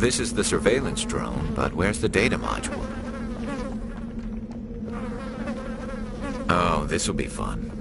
This is the surveillance drone, but where's the data module? Oh, this will be fun.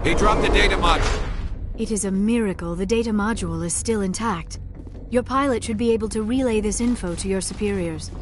He dropped the data module. It is a miracle the data module is still intact. Your pilot should be able to relay this info to your superiors.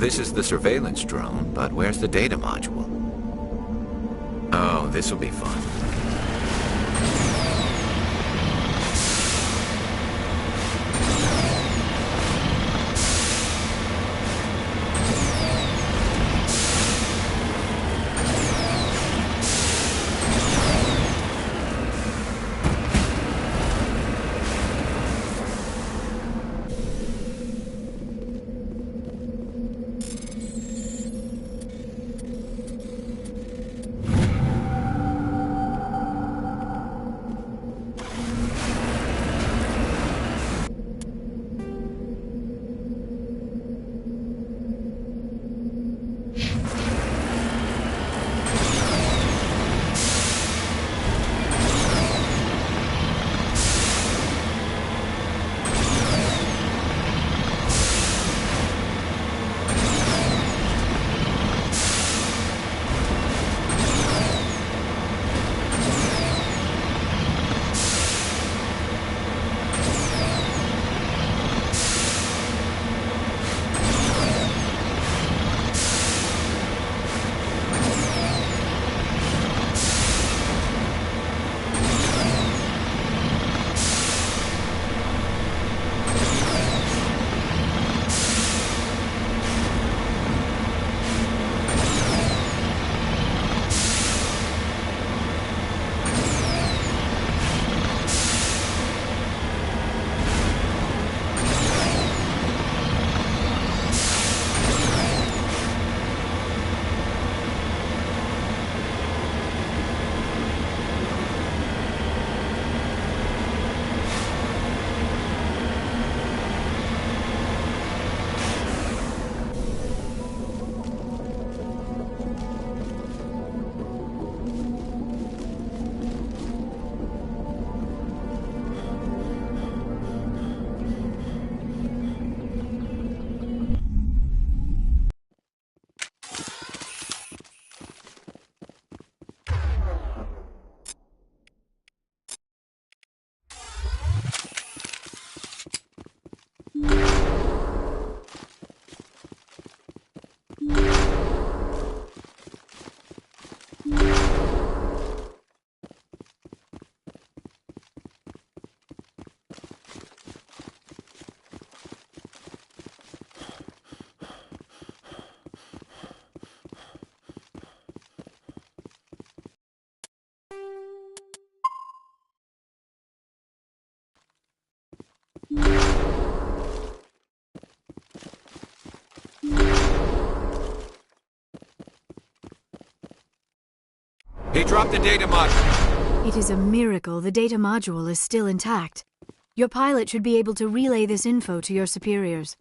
this is the surveillance drone, but where's the data module? Oh, this will be fun. He dropped the data module. It is a miracle the data module is still intact. Your pilot should be able to relay this info to your superiors.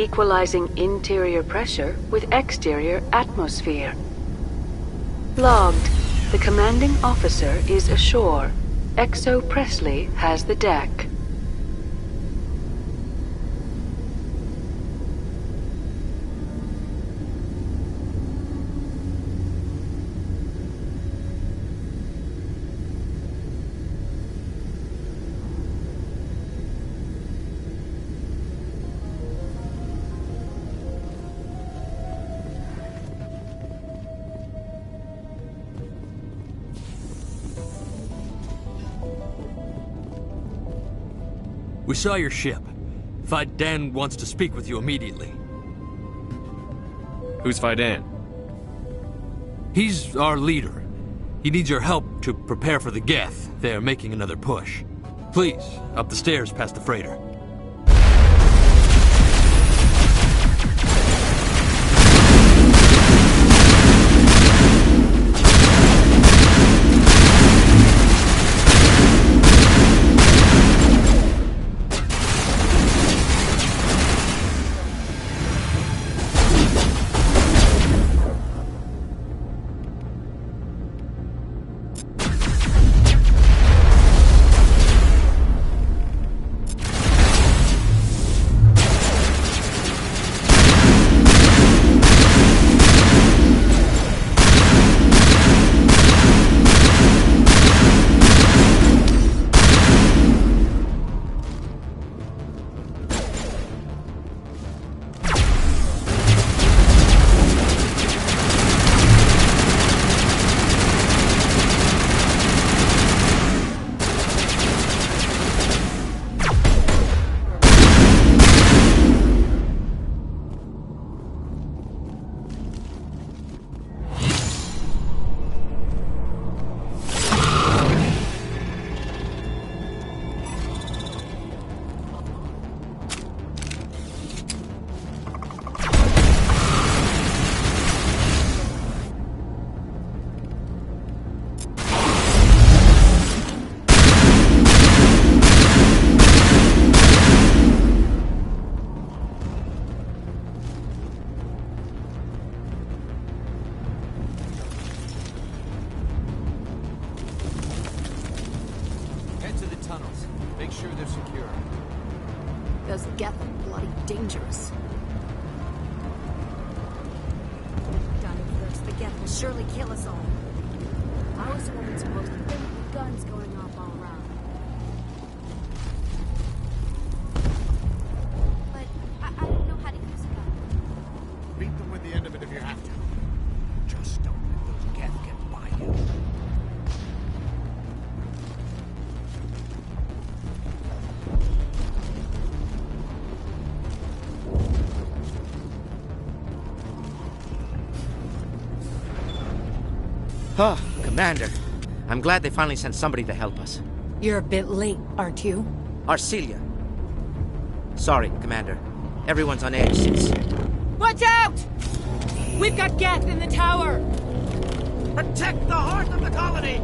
equalizing interior pressure with exterior atmosphere. Logged. The commanding officer is ashore. Exo Presley has the deck. We saw your ship. Faidan wants to speak with you immediately. Who's Faidan? He's our leader. He needs your help to prepare for the Geth. They're making another push. Please, up the stairs past the freighter. Make sure they're secure. Those Geth are bloody dangerous. Dying first, the Geth will surely kill us all. How is a woman supposed to think with guns going off all around? But I don't know how to use a gun. Beat them with the end of it if you have to. Just don't let those Geth get by you. Oh, Commander. I'm glad they finally sent somebody to help us. You're a bit late, aren't you? Arcelia. Sorry, Commander. Everyone's on edge since... Watch out! We've got Geth in the tower! Protect the heart of the colony!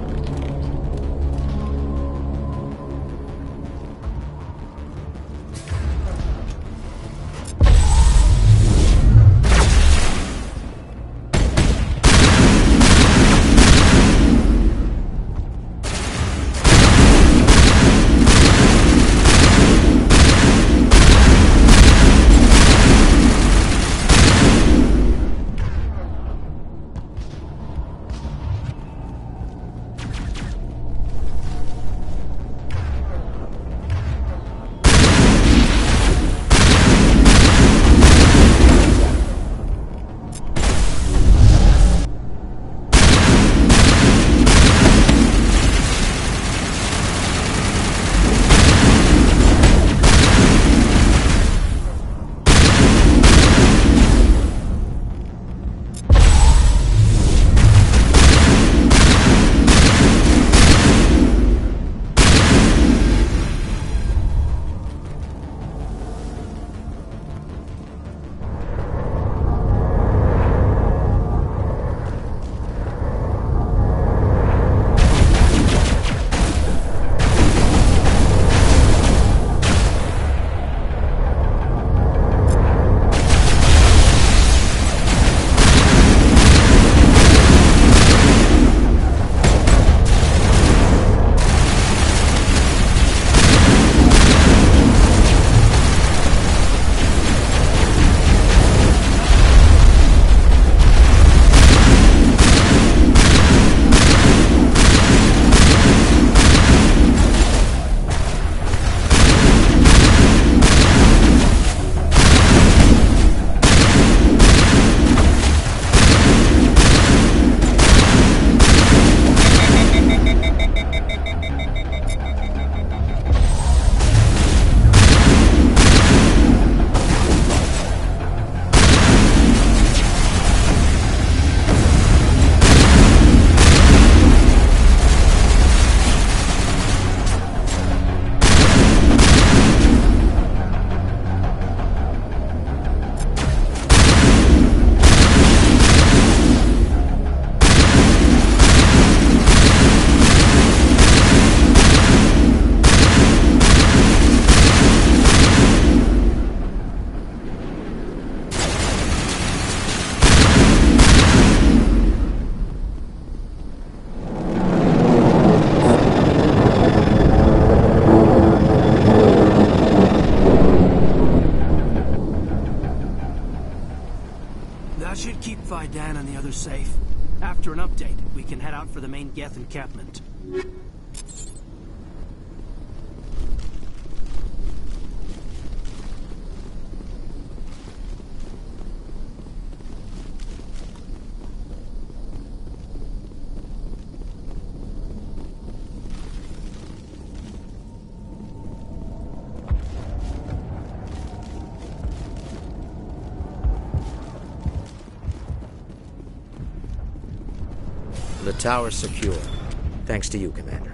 That should keep Vidan and the others safe. After an update, we can head out for the main Geth encampment. The tower's secure. Thanks to you, Commander.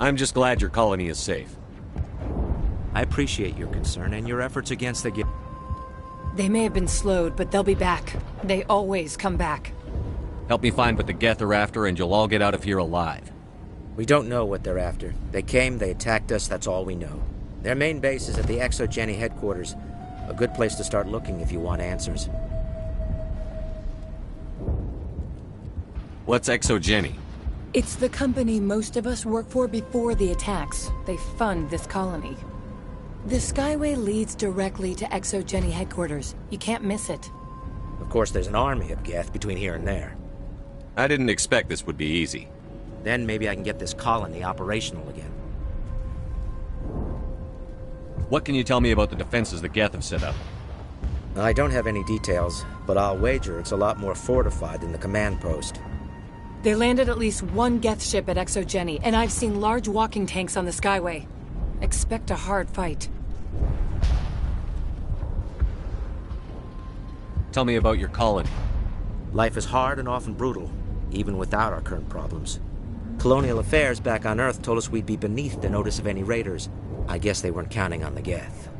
I'm just glad your colony is safe. I appreciate your concern and your efforts against the Geth. They may have been slowed, but they'll be back. They always come back. Help me find what the Geth are after, and you'll all get out of here alive. We don't know what they're after. They came, they attacked us, that's all we know. Their main base is at the ExoGeni headquarters. A good place to start looking if you want answers. What's ExoGeni? It's the company most of us work for before the attacks. They fund this colony. The Skyway leads directly to ExoGeni headquarters. You can't miss it. Of course, there's an army of Geth between here and there. I didn't expect this would be easy. Then maybe I can get this colony operational again. What can you tell me about the defenses the Geth have set up? I don't have any details, but I'll wager it's a lot more fortified than the command post. They landed at least one Geth ship at ExoGeni, and I've seen large walking tanks on the Skyway. Expect a hard fight. Tell me about your colony. Life is hard and often brutal, even without our current problems. Colonial affairs back on Earth told us we'd be beneath the notice of any raiders. I guess they weren't counting on the Geth.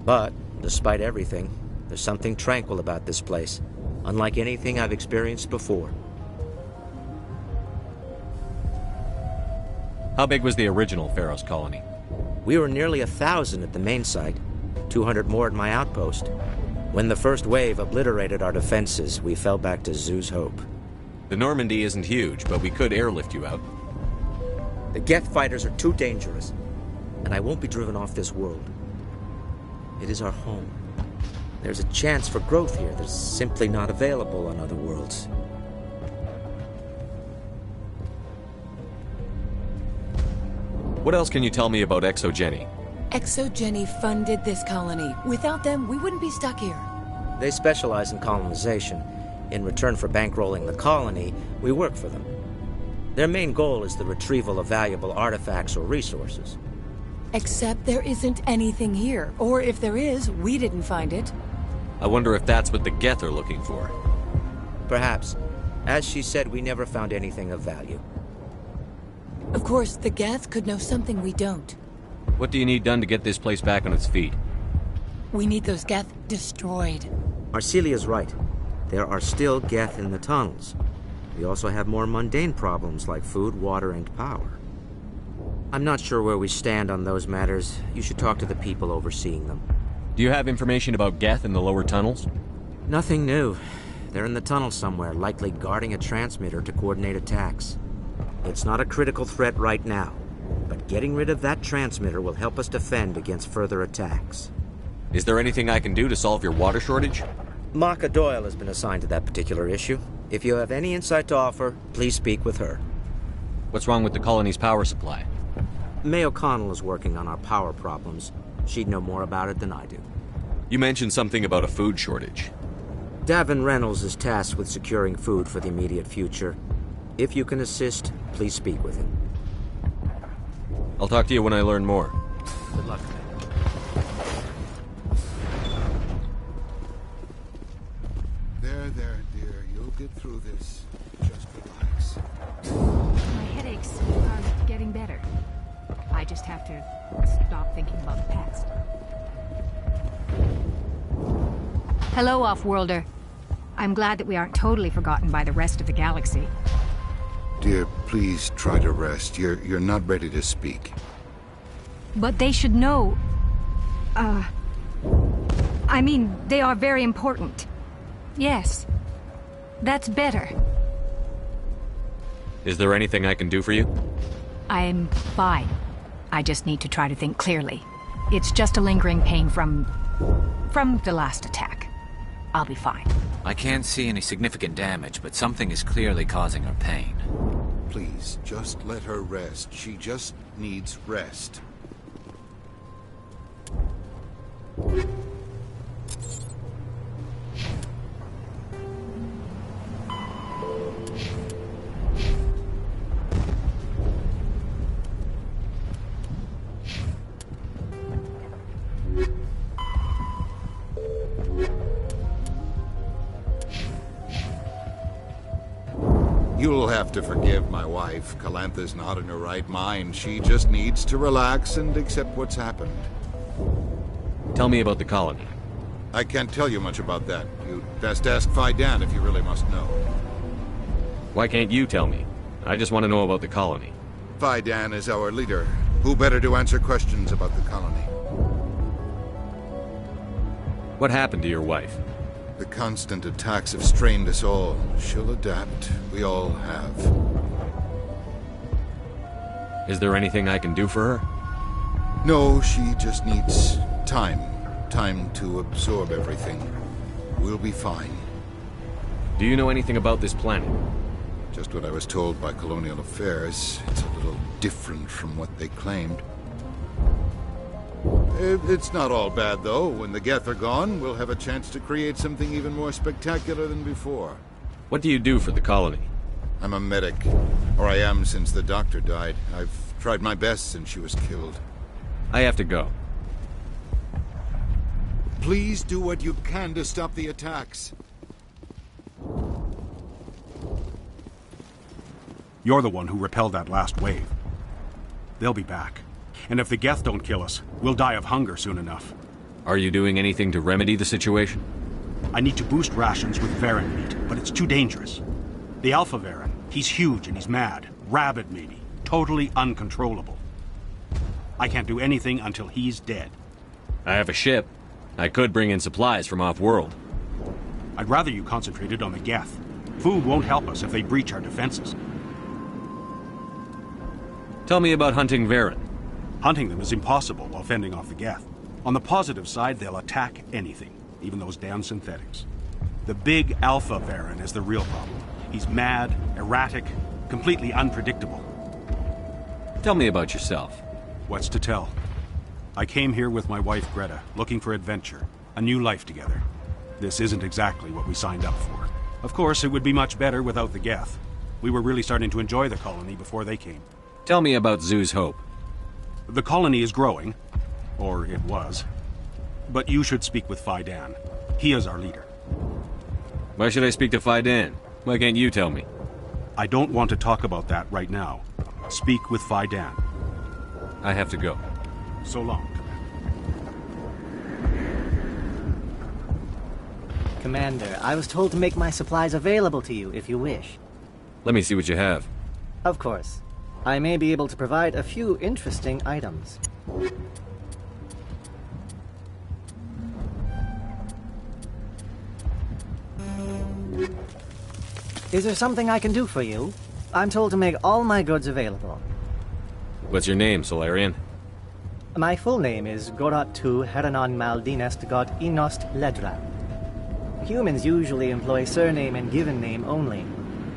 But, despite everything, there's something tranquil about this place, unlike anything I've experienced before. How big was the original Pharaoh's colony? We were nearly 1,000 at the main site, 200 more at my outpost. When the first wave obliterated our defenses, we fell back to Zoo's Hope. The Normandy isn't huge, but we could airlift you out. The Geth fighters are too dangerous, and I won't be driven off this world. It is our home. There's a chance for growth here that's simply not available on other worlds. What else can you tell me about ExoGeni? ExoGeni funded this colony. Without them, we wouldn't be stuck here. They specialize in colonization. In return for bankrolling the colony, we work for them. Their main goal is the retrieval of valuable artifacts or resources. Except there isn't anything here. Or if there is, we didn't find it. I wonder if that's what the Geth are looking for. Perhaps. As she said, we never found anything of value. Of course, the Geth could know something we don't. What do you need done to get this place back on its feet? We need those Geth destroyed. Arcelia's right. There are still Geth in the tunnels. We also have more mundane problems like food, water, and power. I'm not sure where we stand on those matters. You should talk to the people overseeing them. Do you have information about Geth in the lower tunnels? Nothing new. They're in the tunnel somewhere, likely guarding a transmitter to coordinate attacks. It's not a critical threat right now, but getting rid of that transmitter will help us defend against further attacks. Is there anything I can do to solve your water shortage? Maka Doyle has been assigned to that particular issue. If you have any insight to offer, please speak with her. What's wrong with the colony's power supply? May O'Connell is working on our power problems. She'd know more about it than I do. You mentioned something about a food shortage. Davin Reynolds is tasked with securing food for the immediate future. If you can assist, please speak with him. I'll talk to you when I learn more. Good luck. There, dear. You'll get through this. Just relax. My headaches are getting better. I just have to stop thinking about the past. Hello, Off-Worlder. I'm glad that we aren't totally forgotten by the rest of the galaxy. Dear, please try to rest. You're not ready to speak. But they should know... I mean, they are very important. Yes. That's better. Is there anything I can do for you? I'm fine. I just need to try to think clearly. It's just a lingering pain from the last attack. I'll be fine. I can't see any significant damage, but something is clearly causing her pain. Please, just let her rest. She just needs rest. You'll have to forgive my wife. Calantha's not in her right mind. She just needs to relax and accept what's happened. Tell me about the colony. I can't tell you much about that. You'd best ask Faidan if you really must know. Why can't you tell me? I just want to know about the colony. Faidan is our leader. Who better to answer questions about the colony? What happened to your wife? The constant attacks have strained us all. She'll adapt. We all have. Is there anything I can do for her? No, she just needs time. Time to absorb everything. We'll be fine. Do you know anything about this planet? Just what I was told by Colonial Affairs. It's a little different from what they claimed. It's not all bad, though. When the Geth are gone, we'll have a chance to create something even more spectacular than before. What do you do for the colony? I'm a medic. Or I am since the doctor died. I've tried my best since she was killed. I have to go. Please do what you can to stop the attacks. You're the one who repelled that last wave. They'll be back. And if the Geth don't kill us, we'll die of hunger soon enough. Are you doing anything to remedy the situation? I need to boost rations with Varren meat, but it's too dangerous. The Alpha Varren, he's huge and he's mad. Rabid maybe. Totally uncontrollable. I can't do anything until he's dead. I have a ship. I could bring in supplies from off-world. I'd rather you concentrated on the Geth. Food won't help us if they breach our defenses. Tell me about hunting Varren. Hunting them is impossible while fending off the Geth. On the positive side, they'll attack anything, even those damn synthetics. The big Alpha Varren is the real problem. He's mad, erratic, completely unpredictable. Tell me about yourself. What's to tell? I came here with my wife Greta, looking for adventure, a new life together. This isn't exactly what we signed up for. Of course, it would be much better without the Geth. We were really starting to enjoy the colony before they came. Tell me about Zhu's Hope. The colony is growing, or it was. But you should speak with Faidan. He is our leader. Why should I speak to Faidan? Why can't you tell me? I don't want to talk about that right now. Speak with Faidan. I have to go. So long, Commander. Commander, I was told to make my supplies available to you if you wish. Let me see what you have. Of course. I may be able to provide a few interesting items. Is there something I can do for you? I'm told to make all my goods available. What's your name, Solarian? My full name is Gorat Tu Heranon Maldinest God Inost Ledra. Humans usually employ surname and given name only.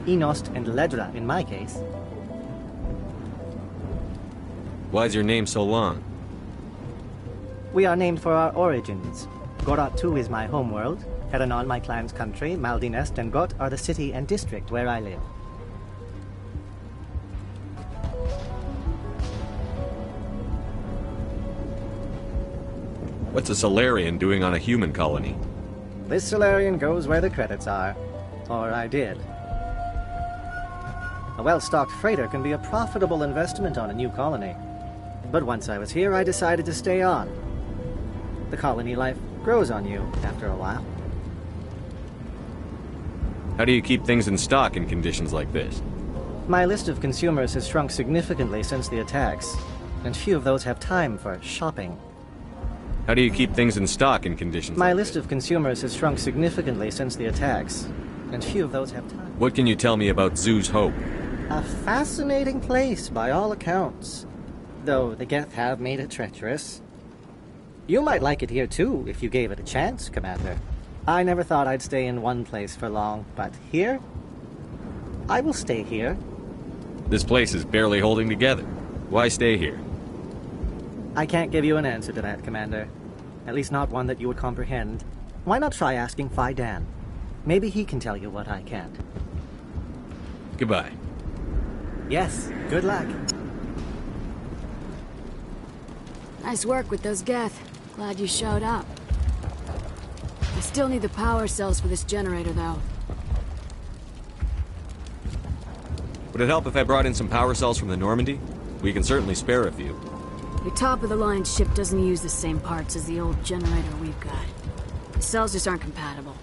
Inost and Ledra in my case. Why is your name so long? We are named for our origins. Gorat Tu is my homeworld, Heranon my clan's country, Maldinest and Got are the city and district where I live. What's a Solarian doing on a human colony? This Solarian goes where the credits are. Or I did. A well-stocked freighter can be a profitable investment on a new colony. But once I was here, I decided to stay on. The colony life grows on you after a while. How do you keep things in stock in conditions like this? My list of consumers has shrunk significantly since the attacks, and few of those have time for shopping. How do you keep things in stock in conditions My like list of consumers has shrunk significantly since the attacks, and few of those have time. What can you tell me about Zhu's Hope? A fascinating place by all accounts, though the Geth have made it treacherous. You might like it here too, if you gave it a chance, Commander. I never thought I'd stay in one place for long, but here? I will stay here. This place is barely holding together. Why stay here? I can't give you an answer to that, Commander. At least not one that you would comprehend. Why not try asking Phi Dan? Maybe he can tell you what I can't. Goodbye. Yes, good luck. Nice work with those Geth. Glad you showed up. I still need the power cells for this generator, though. Would it help if I brought in some power cells from the Normandy? We can certainly spare a few. Your top-of-the-line ship doesn't use the same parts as the old generator we've got. The cells just aren't compatible.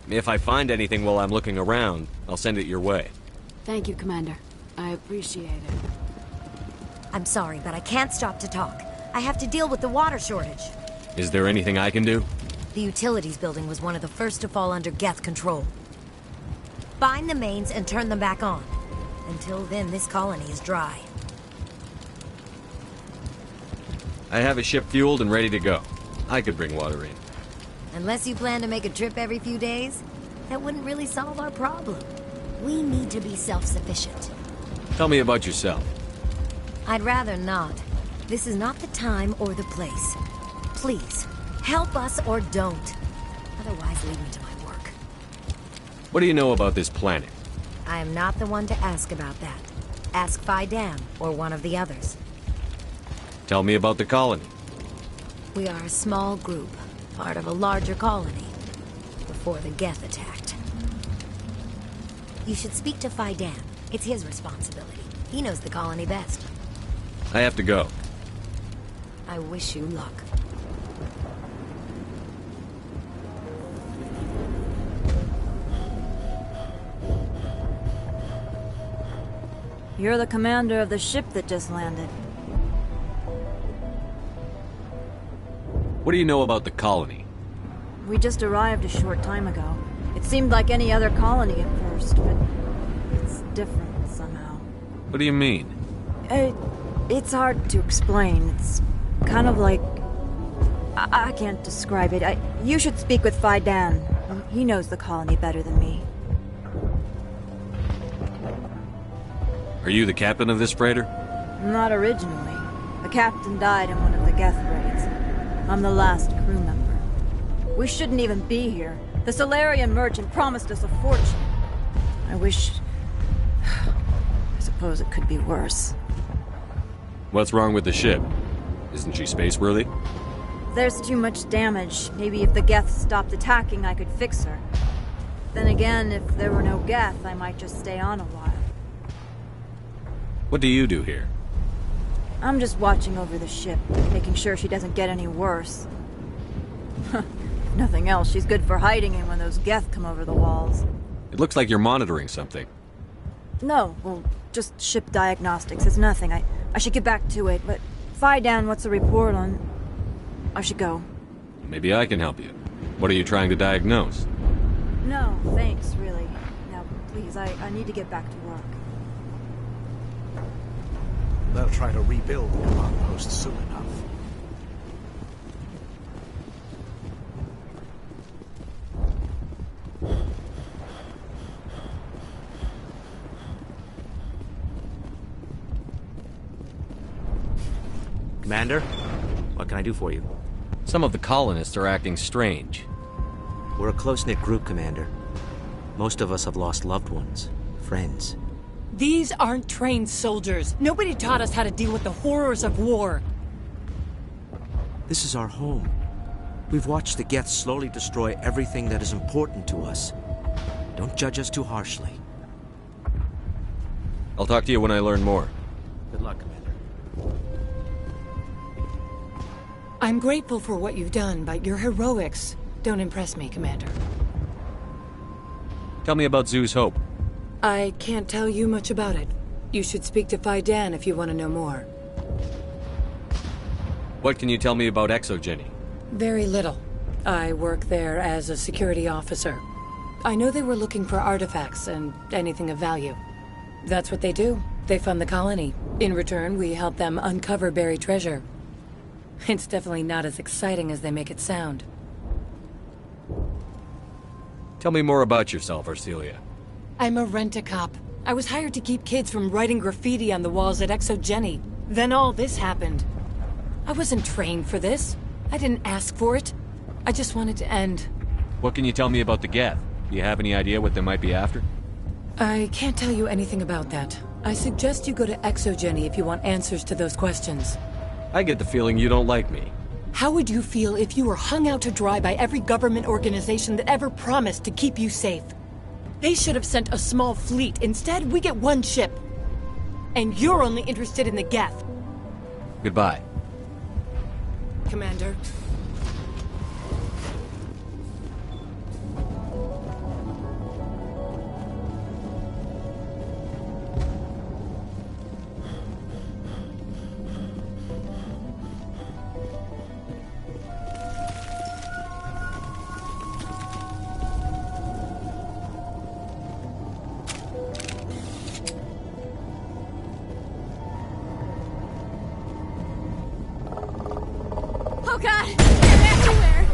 If I find anything while I'm looking around, I'll send it your way. Thank you, Commander. I appreciate it. I'm sorry, but I can't stop to talk. I have to deal with the water shortage. Is there anything I can do? The utilities building was one of the first to fall under Geth control. Find the mains and turn them back on. Until then, this colony is dry. I have a ship fueled and ready to go. I could bring water in. Unless you plan to make a trip every few days, that wouldn't really solve our problem. We need to be self-sufficient. Tell me about yourself. I'd rather not. This is not the time or the place. Please, help us or don't. Otherwise, leave me to my work. What do you know about this planet? I am not the one to ask about that. Ask Phi Dan or one of the others. Tell me about the colony. We are a small group, part of a larger colony, before the Geth attacked. You should speak to Phi Dan. It's his responsibility. He knows the colony best. I have to go. I wish you luck. You're the commander of the ship that just landed. What do you know about the colony? We just arrived a short time ago. It seemed like any other colony at first, but it's different somehow. What do you mean? It's hard to explain. It's kind of like... I can't describe it. You should speak with Phi Dan. He knows the colony better than me. Are you the captain of this freighter? Not originally. The captain died in one of the Geth raids. I'm the last crew member. We shouldn't even be here. The Solarian merchant promised us a fortune. I wish... I suppose it could be worse. What's wrong with the ship? Isn't she space-worthy? There's too much damage. Maybe if the Geth stopped attacking, I could fix her. Then again, if there were no Geth, I might just stay on a while. What do you do here? I'm just watching over the ship, making sure she doesn't get any worse. Nothing else, she's good for hiding in when those Geth come over the walls. It looks like you're monitoring something. No, well, just ship diagnostics. It's nothing. I should get back to it, but Phi Dan, what's the report on... I should go. Maybe I can help you. What are you trying to diagnose? No, thanks, really. Now, please, I need to get back to work. They'll try to rebuild the command post soon enough. Commander, what can I do for you? Some of the colonists are acting strange. We're a close-knit group, Commander. Most of us have lost loved ones, friends. These aren't trained soldiers. Nobody taught us how to deal with the horrors of war. This is our home. We've watched the Geth slowly destroy everything that is important to us. Don't judge us too harshly. I'll talk to you when I learn more. Good luck, Commander. I'm grateful for what you've done, but your heroics don't impress me, Commander. Tell me about Zhu's Hope. I can't tell you much about it. You should speak to Phi Dan if you want to know more. What can you tell me about ExoGeni? Very little. I work there as a security officer. I know they were looking for artifacts and anything of value. That's what they do. They fund the colony. In return, we help them uncover buried treasure. It's definitely not as exciting as they make it sound. Tell me more about yourself, Arcelia. I'm a rent-a-cop. I was hired to keep kids from writing graffiti on the walls at Exogeny. Then all this happened. I wasn't trained for this. I didn't ask for it. I just wanted to end. What can you tell me about the Geth? Do you have any idea what they might be after? I can't tell you anything about that. I suggest you go to Exogeny if you want answers to those questions. I get the feeling you don't like me. How would you feel if you were hung out to dry by every government organization that ever promised to keep you safe? They should have sent a small fleet. Instead, we get one ship. And you're only interested in the Geth. Goodbye. Commander. Oh god! They're everywhere!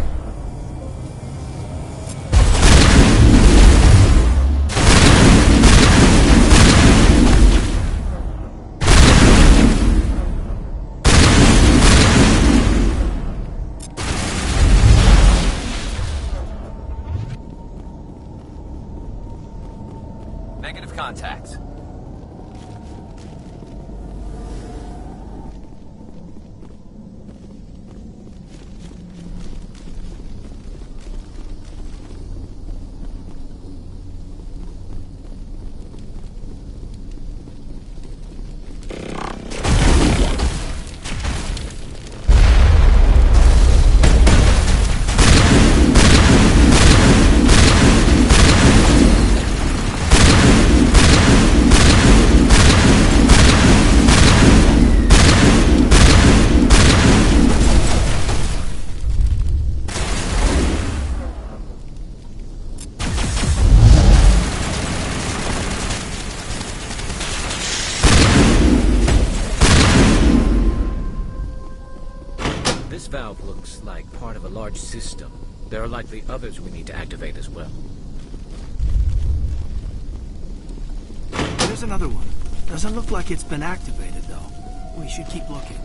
Negative contact. This valve looks like part of a large system. There are likely others we need to activate as well. There's another one. Doesn't look like it's been activated, though. We should keep looking.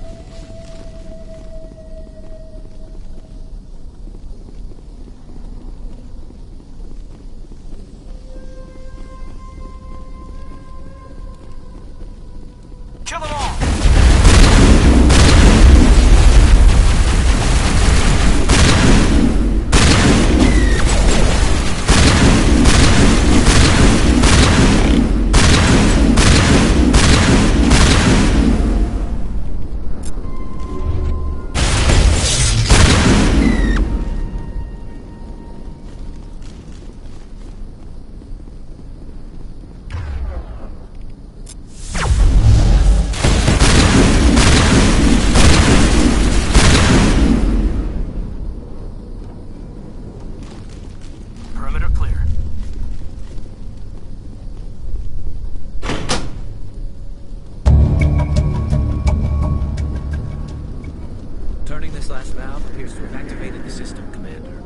Kill them all! Perimeter clear. Turning this last valve appears to have activated the system, Commander.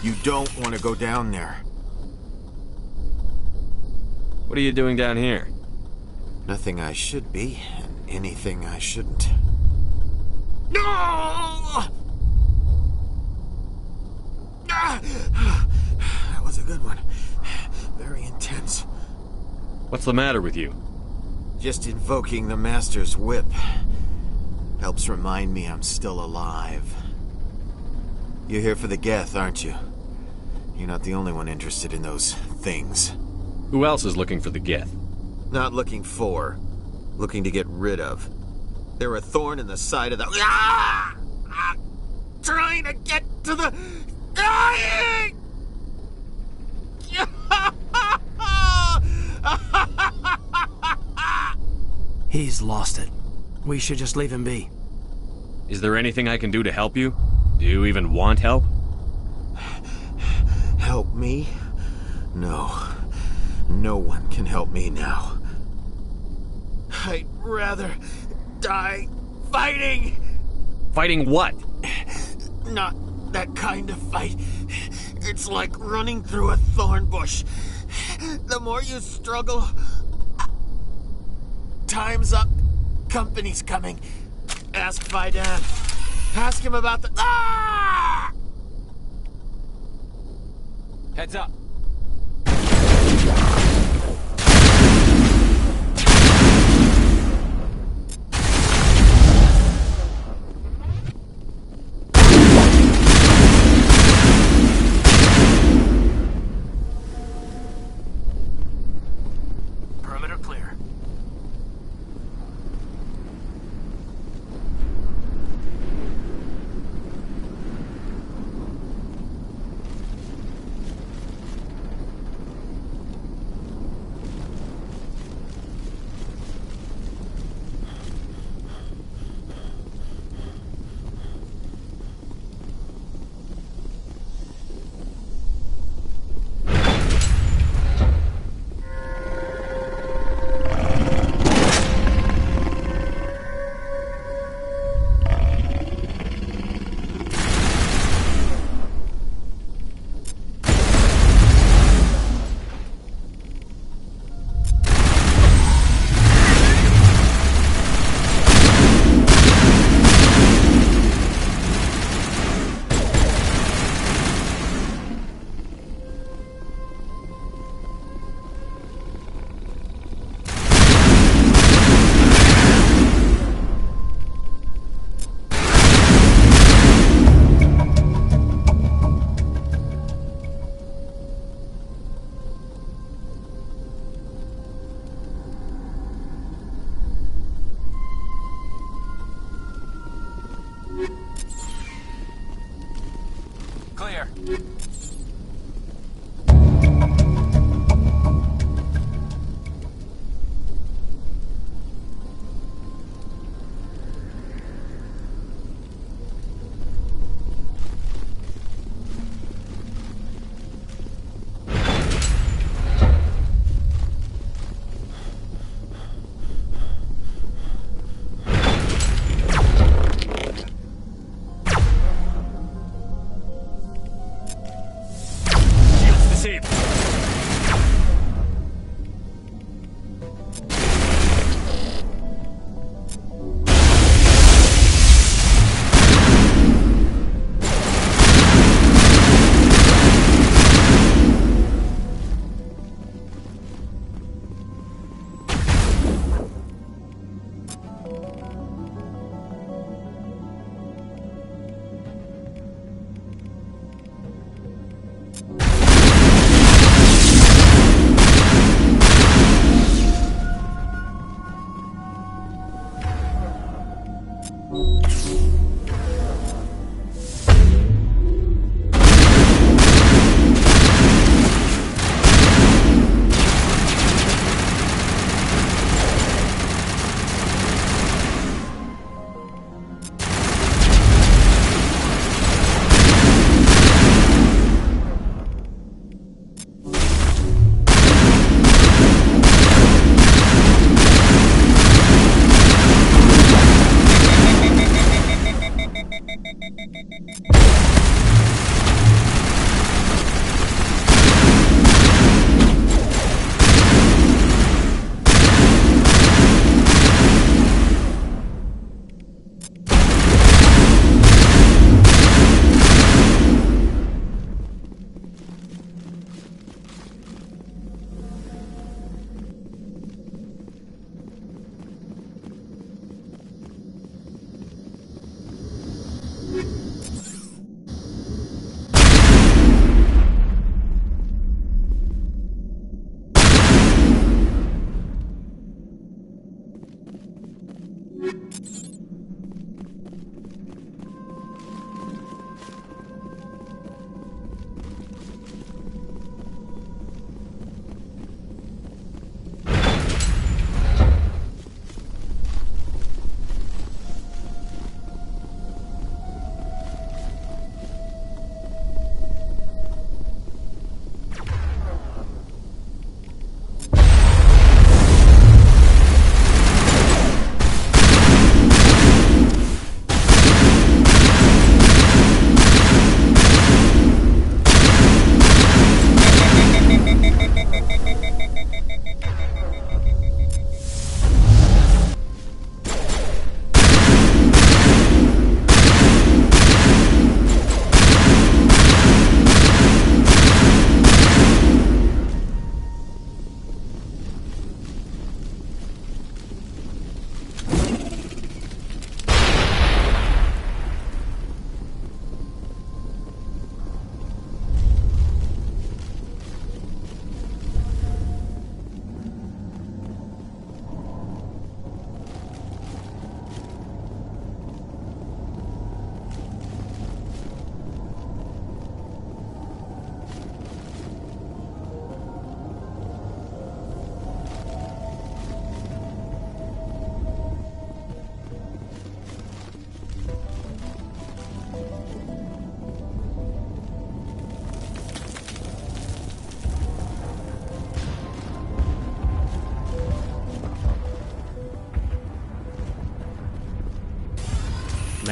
You don't want to go down there. What are you doing down here? Nothing I should be, and anything I shouldn't. No! That was a good one. Very intense. What's the matter with you? Just invoking the Master's whip helps remind me I'm still alive. You're here for the Geth, aren't you? You're not the only one interested in those things. Who else is looking for the Geth? Not looking for. Looking to get rid of. They're a thorn in the side of the... Ah! Ah! Trying to get to the... Dying! He's lost it. We should just leave him be. Is there anything I can do to help you? Do you even want help? Help me? No. No one can help me now. I'd rather die fighting! Fighting what? Not that kind of fight. It's like running through a thorn bush. The more you struggle... Time's up. Company's coming. Ask Faidan. Ask him about the... Ah! Heads up. Perimeter clear. Clear.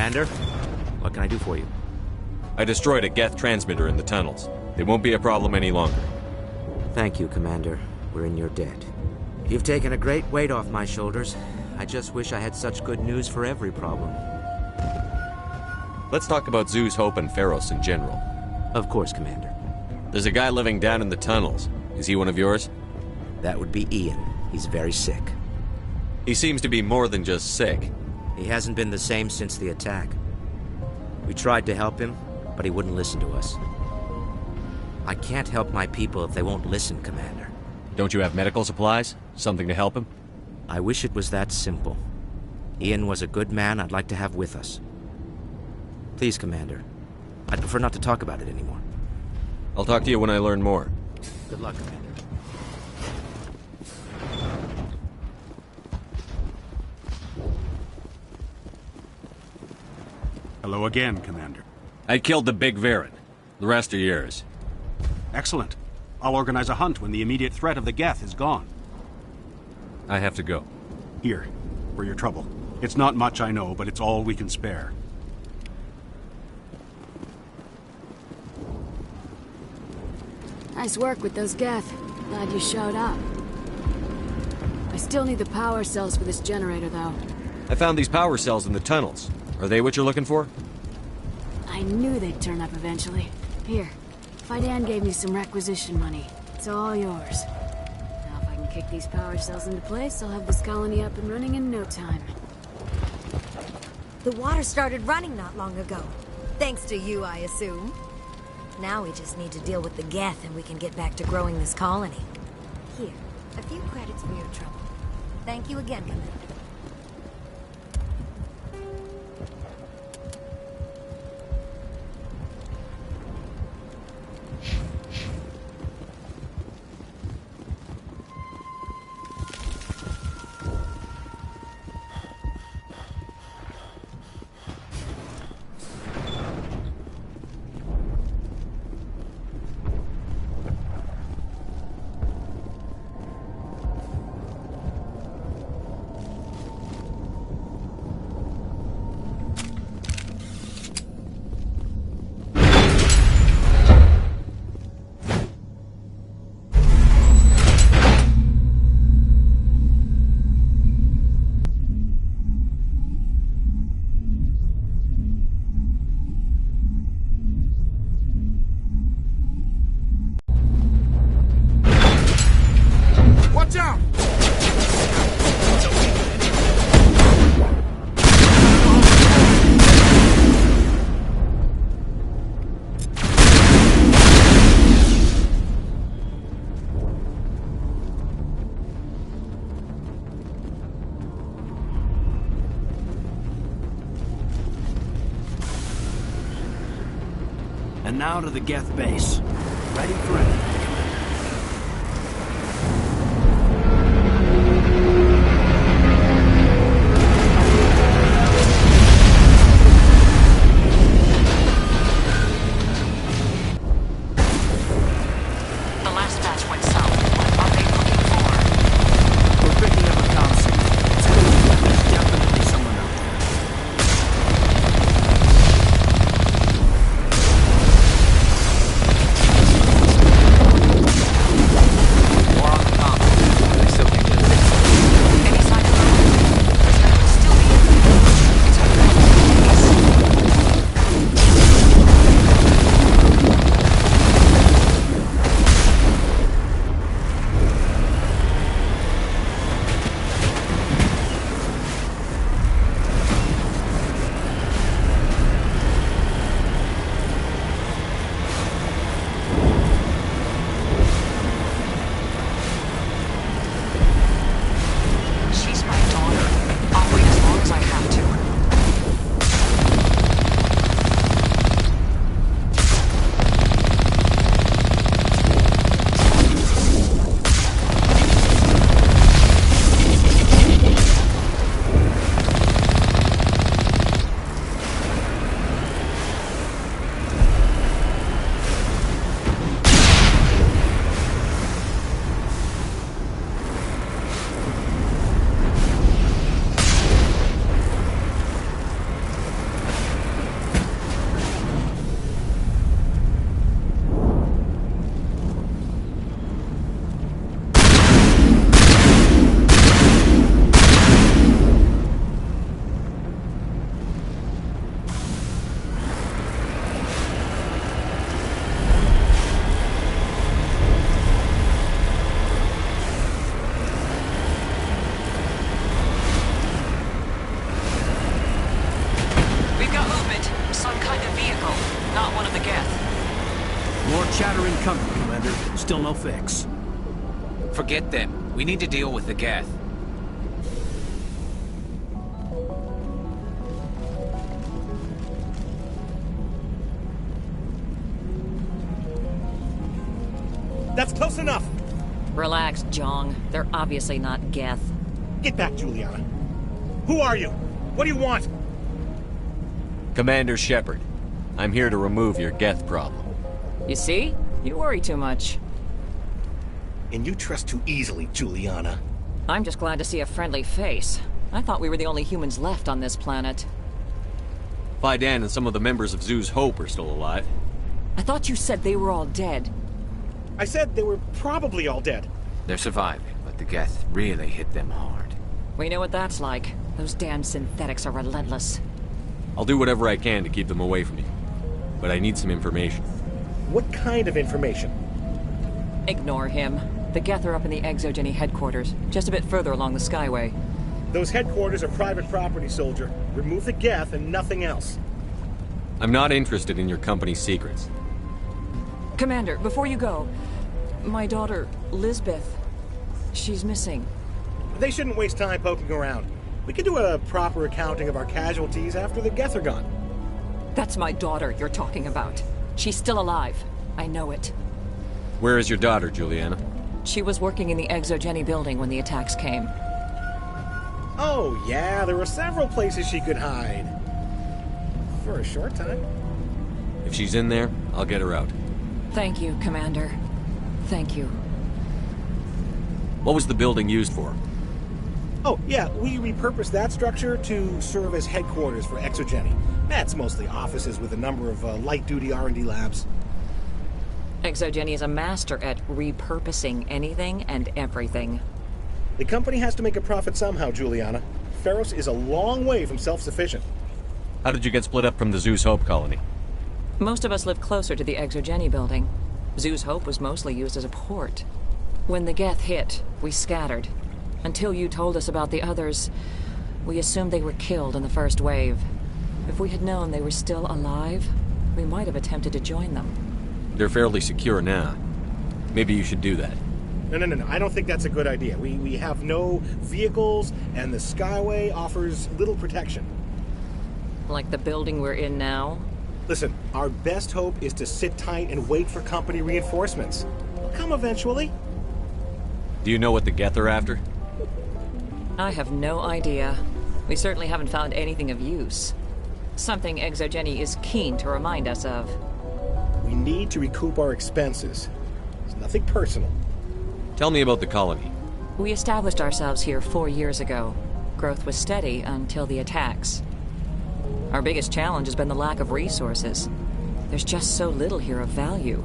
Commander. What can I do for you? I destroyed a Geth transmitter in the tunnels. They won't be a problem any longer. Thank you, Commander. We're in your debt. You've taken a great weight off my shoulders. I just wish I had such good news for every problem. Let's talk about Zoo's Hope and Pharos in general. Of course, Commander. There's a guy living down in the tunnels. Is he one of yours? That would be Ian. He's very sick. He seems to be more than just sick. He hasn't been the same since the attack. We tried to help him, but he wouldn't listen to us. I can't help my people if they won't listen, Commander. Don't you have medical supplies? Something to help him? I wish it was that simple. Ian was a good man I'd like to have with us. Please, Commander. I'd prefer not to talk about it anymore. I'll talk to you when I learn more. Good luck, Commander. Hello again, Commander. I killed the Big Varen. The rest are yours. Excellent. I'll organize a hunt when the immediate threat of the Geth is gone. I have to go. Here, for your trouble. It's not much, I know, but it's all we can spare. Nice work with those Geth. Glad you showed up. I still need the power cells for this generator, though. I found these power cells in the tunnels. Are they what you're looking for? I knew they'd turn up eventually. Here, Fidan gave me some requisition money. It's all yours. Now if I can kick these power cells into place, I'll have this colony up and running in no time. The water started running not long ago. Thanks to you, I assume. Now we just need to deal with the Geth and we can get back to growing this colony. Here, a few credits for your trouble. Thank you again, Commander. And now to the Geth base. Ready for anything. The last batch went south. What are they looking for? We're picking up a comm signal. It's clear. There's definitely someone out there. Geth? More chatter incoming, Commander. Still no fix. Forget them. We need to deal with the Geth. That's close enough! Relax, Jong. They're obviously not Geth. Get back, Juliana. Who are you? What do you want? Commander Shepard, I'm here to remove your Geth problem. You see? You worry too much. And you trust too easily, Juliana. I'm just glad to see a friendly face. I thought we were the only humans left on this planet. Faidan and some of the members of Zhu's Hope are still alive. I thought you said they were all dead. I said they were probably all dead. They're surviving, but the Geth really hit them hard. We know what that's like. Those damn synthetics are relentless. I'll do whatever I can to keep them away from you. But I need some information. What kind of information? Ignore him. The Geth are up in the Exogeny headquarters, just a bit further along the Skyway. Those headquarters are private property, soldier. Remove the Geth and nothing else. I'm not interested in your company's secrets. Commander, before you go, my daughter, Lisbeth, she's missing. They shouldn't waste time poking around. We can do a proper accounting of our casualties after the Geth are gone. That's my daughter you're talking about. She's still alive. I know it. Where is your daughter, Juliana? She was working in the Exogeny building when the attacks came. Oh, yeah, there were several places she could hide. For a short time. If she's in there, I'll get her out. Thank you, Commander. Thank you. What was the building used for? Oh, yeah, we repurposed that structure to serve as headquarters for Exogeny. That's mostly offices with a number of light-duty R&D labs. Exogeny is a master at repurposing anything and everything. The company has to make a profit somehow, Juliana. Feros is a long way from self-sufficient. How did you get split up from the Zhu's Hope colony? Most of us live closer to the Exogeny building. Zhu's Hope was mostly used as a port. When the Geth hit, we scattered. Until you told us about the others, we assumed they were killed in the first wave. If we had known they were still alive, we might have attempted to join them. They're fairly secure now. Maybe you should do that. No. I don't think that's a good idea. We have no vehicles, and the Skyway offers little protection. Like the building we're in now? Listen, our best hope is to sit tight and wait for company reinforcements. They'll come eventually. Do you know what the Geth are after? I have no idea. We certainly haven't found anything of use. Something Exogeny is keen to remind us of. We need to recoup our expenses. It's nothing personal. Tell me about the colony. We established ourselves here 4 years ago. Growth was steady until the attacks. Our biggest challenge has been the lack of resources. There's just so little here of value.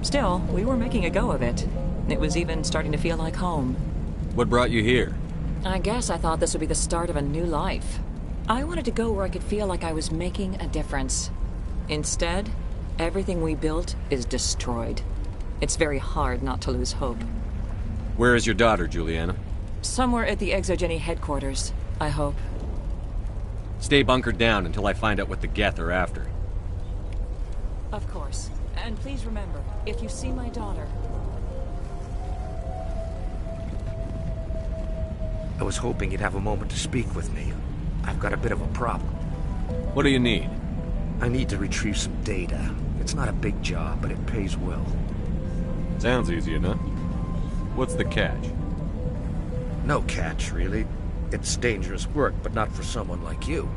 Still, we were making a go of it. It was even starting to feel like home. What brought you here? I guess I thought this would be the start of a new life. I wanted to go where I could feel like I was making a difference. Instead, everything we built is destroyed. It's very hard not to lose hope. Where is your daughter, Juliana? Somewhere at the Exogeny headquarters, I hope. Stay bunkered down until I find out what the Geth are after. Of course. And please remember, if you see my daughter... I was hoping you'd have a moment to speak with me. I've got a bit of a problem. What do you need? I need to retrieve some data. It's not a big job, but it pays well. Sounds easy enough. What's the catch? No catch, really. It's dangerous work, but not for someone like you.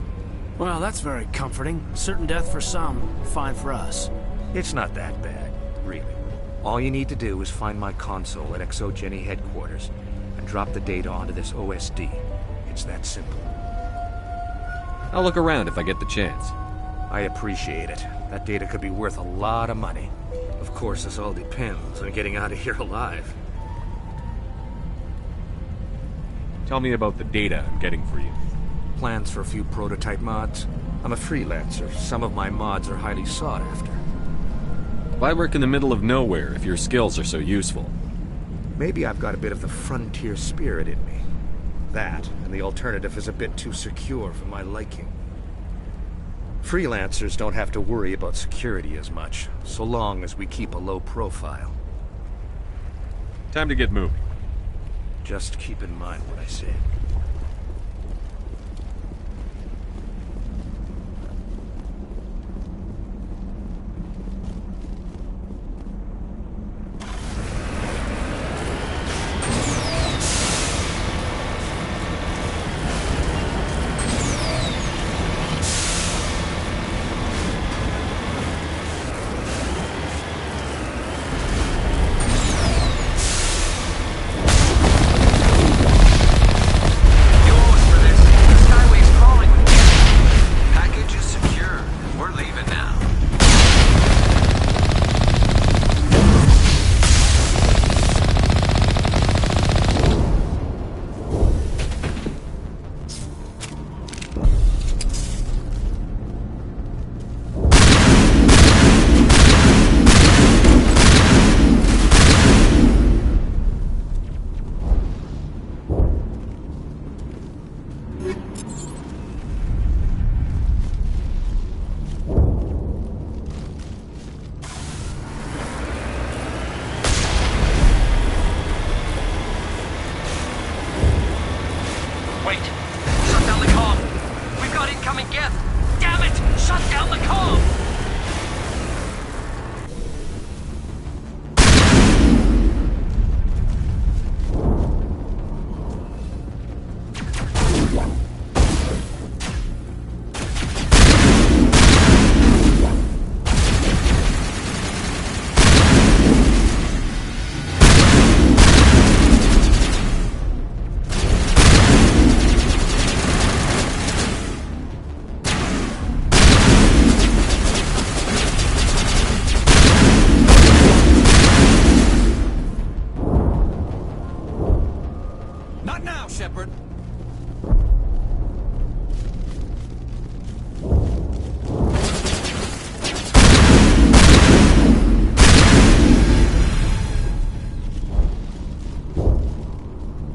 Well, that's very comforting. Certain death for some, fine for us. It's not that bad, really. All you need to do is find my console at Exogeny headquarters and drop the data onto this OSD. It's that simple. I'll look around if I get the chance. I appreciate it. That data could be worth a lot of money. Of course, this all depends on getting out of here alive. Tell me about the data I'm getting for you. Plans for a few prototype mods. I'm a freelancer. Some of my mods are highly sought after. Why work in the middle of nowhere if your skills are so useful? Maybe I've got a bit of the frontier spirit in me. That, and the alternative is a bit too secure for my liking. Freelancers don't have to worry about security as much, so long as we keep a low profile. Time to get moving. Just keep in mind what I said.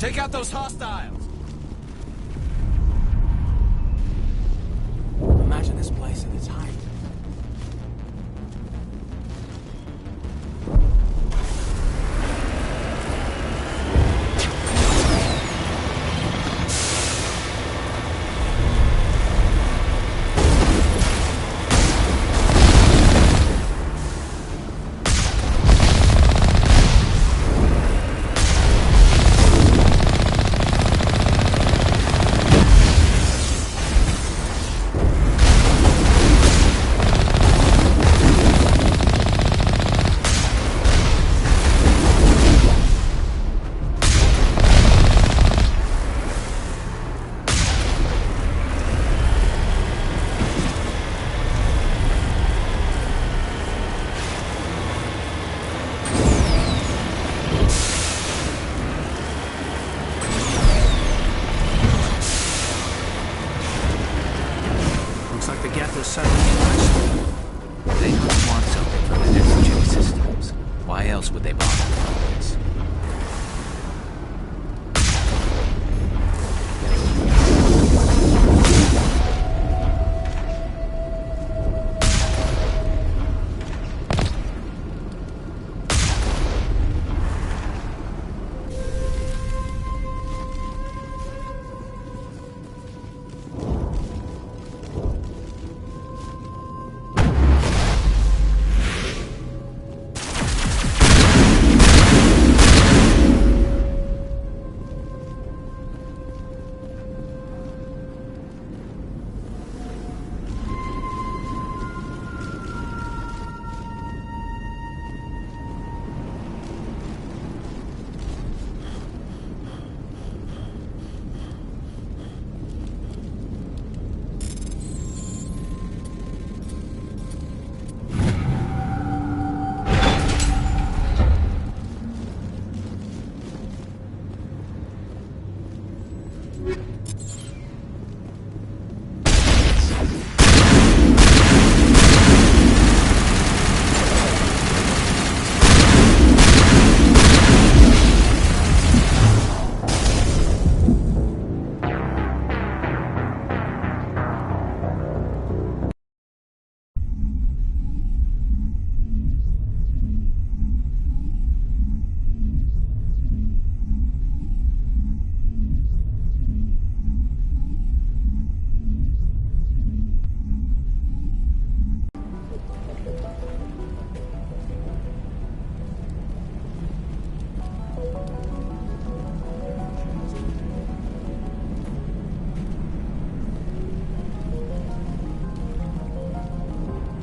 Take out those hostiles! Imagine this place at its height.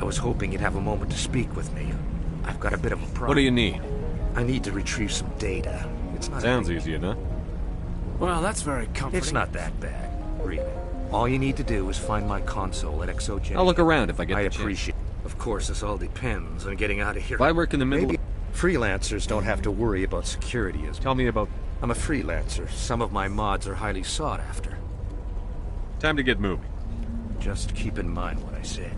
was hoping you'd have a moment to speak with me. I've got a bit of a problem. What do you need? I need to retrieve some data. It's not... Sounds easy enough. Well, that's very comforting. It's not that bad, really. All you need to do is find my console at ExoGen. I'll look around if I get the chance. I appreciate it. Of course, this all depends on getting out of here. If I work in the middle... Maybe freelancers don't have to worry about security as... Tell me about... I'm a freelancer. Some of my mods are highly sought after. Time to get moving. Just keep in mind what I said.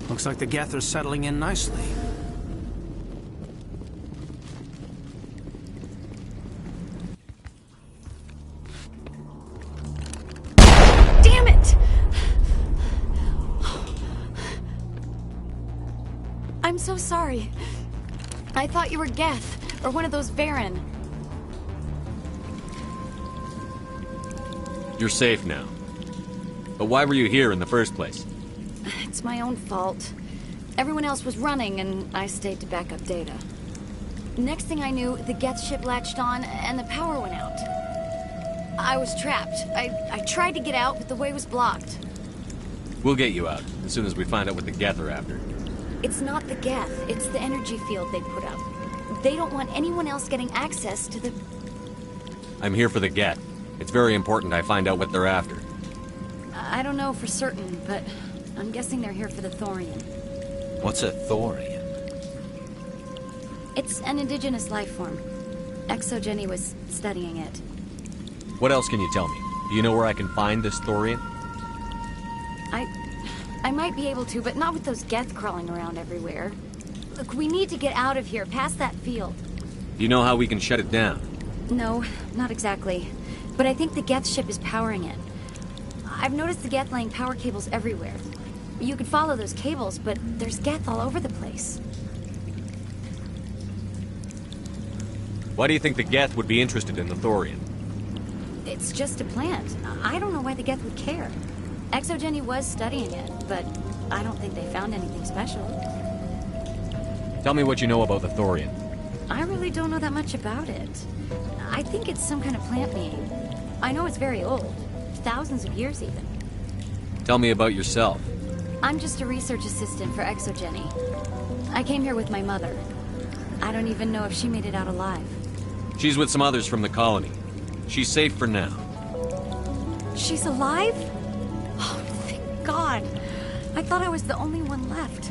Looks like the Geth are settling in nicely. Damn it! I'm so sorry. I thought you were Geth, or one of those Varen. You're safe now. But why were you here in the first place? It's my own fault. Everyone else was running, and I stayed to back up data. Next thing I knew, the Geth ship latched on, and the power went out. I was trapped. I tried to get out, but the way was blocked. We'll get you out, as soon as we find out what the Geth are after. It's not the Geth, it's the energy field they put up. They don't want anyone else getting access to the... I'm here for the Geth. It's very important I find out what they're after. I don't know for certain, but I'm guessing they're here for the Thorian. What's a Thorian? It's an indigenous life form. ExoGenny was studying it. What else can you tell me? Do you know where I can find this Thorian? I might be able to, but not with those Geth crawling around everywhere. Look, we need to get out of here, past that field. Do you know how we can shut it down? No, not exactly. But I think the Geth ship is powering it. I've noticed the Geth laying power cables everywhere. You could follow those cables, but there's Geth all over the place. Why do you think the Geth would be interested in the Thorian? It's just a plant. I don't know why the Geth would care. ExoGenny was studying it, but I don't think they found anything special. Tell me what you know about the Thorian. I really don't know that much about it. I think it's some kind of plant being. I know it's very old. Thousands of years, even. Tell me about yourself. I'm just a research assistant for ExoGenny. I came here with my mother. I don't even know if she made it out alive. She's with some others from the colony. She's safe for now. She's alive? Oh, thank God. I thought I was the only one left.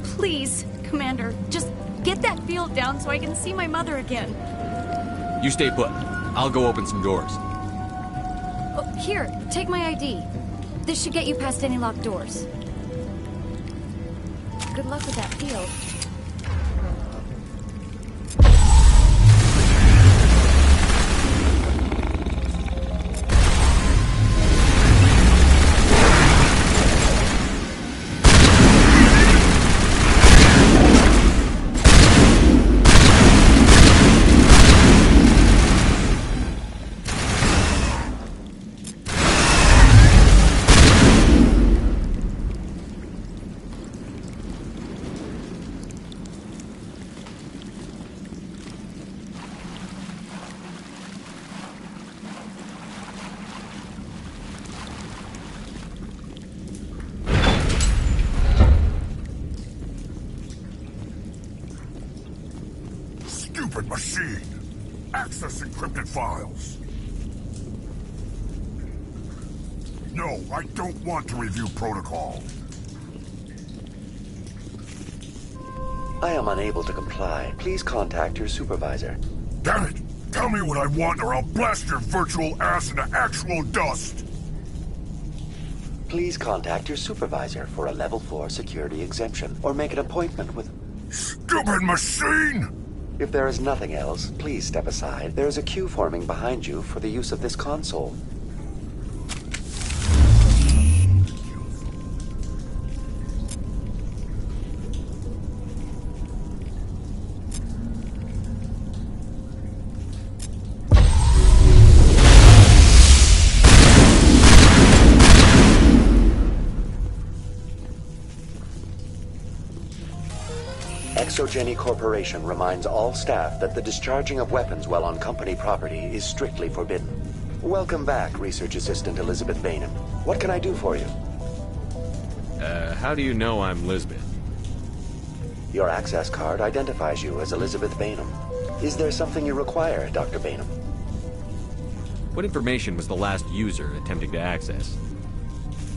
Please, Commander, just get that field down so I can see my mother again. You stay put. I'll go open some doors. Oh, here, take my ID. This should get you past any locked doors. Good luck with that field. Stupid machine! Access encrypted files! No, I don't want to review protocol. I am unable to comply. Please contact your supervisor. Damn it! Tell me what I want or I'll blast your virtual ass into actual dust! Please contact your supervisor for a Level 4 security exemption, or make an appointment with... Stupid machine! If there is nothing else, please step aside. There is a queue forming behind you for the use of this console. ExoGenny Corporation reminds all staff that the discharging of weapons while on company property is strictly forbidden. Welcome back, Research Assistant Elizabeth Bainham. What can I do for you? How do you know I'm Lisbeth? Your access card identifies you as Elizabeth Bainham. Is there something you require, Dr. Bainham? What information was the last user attempting to access?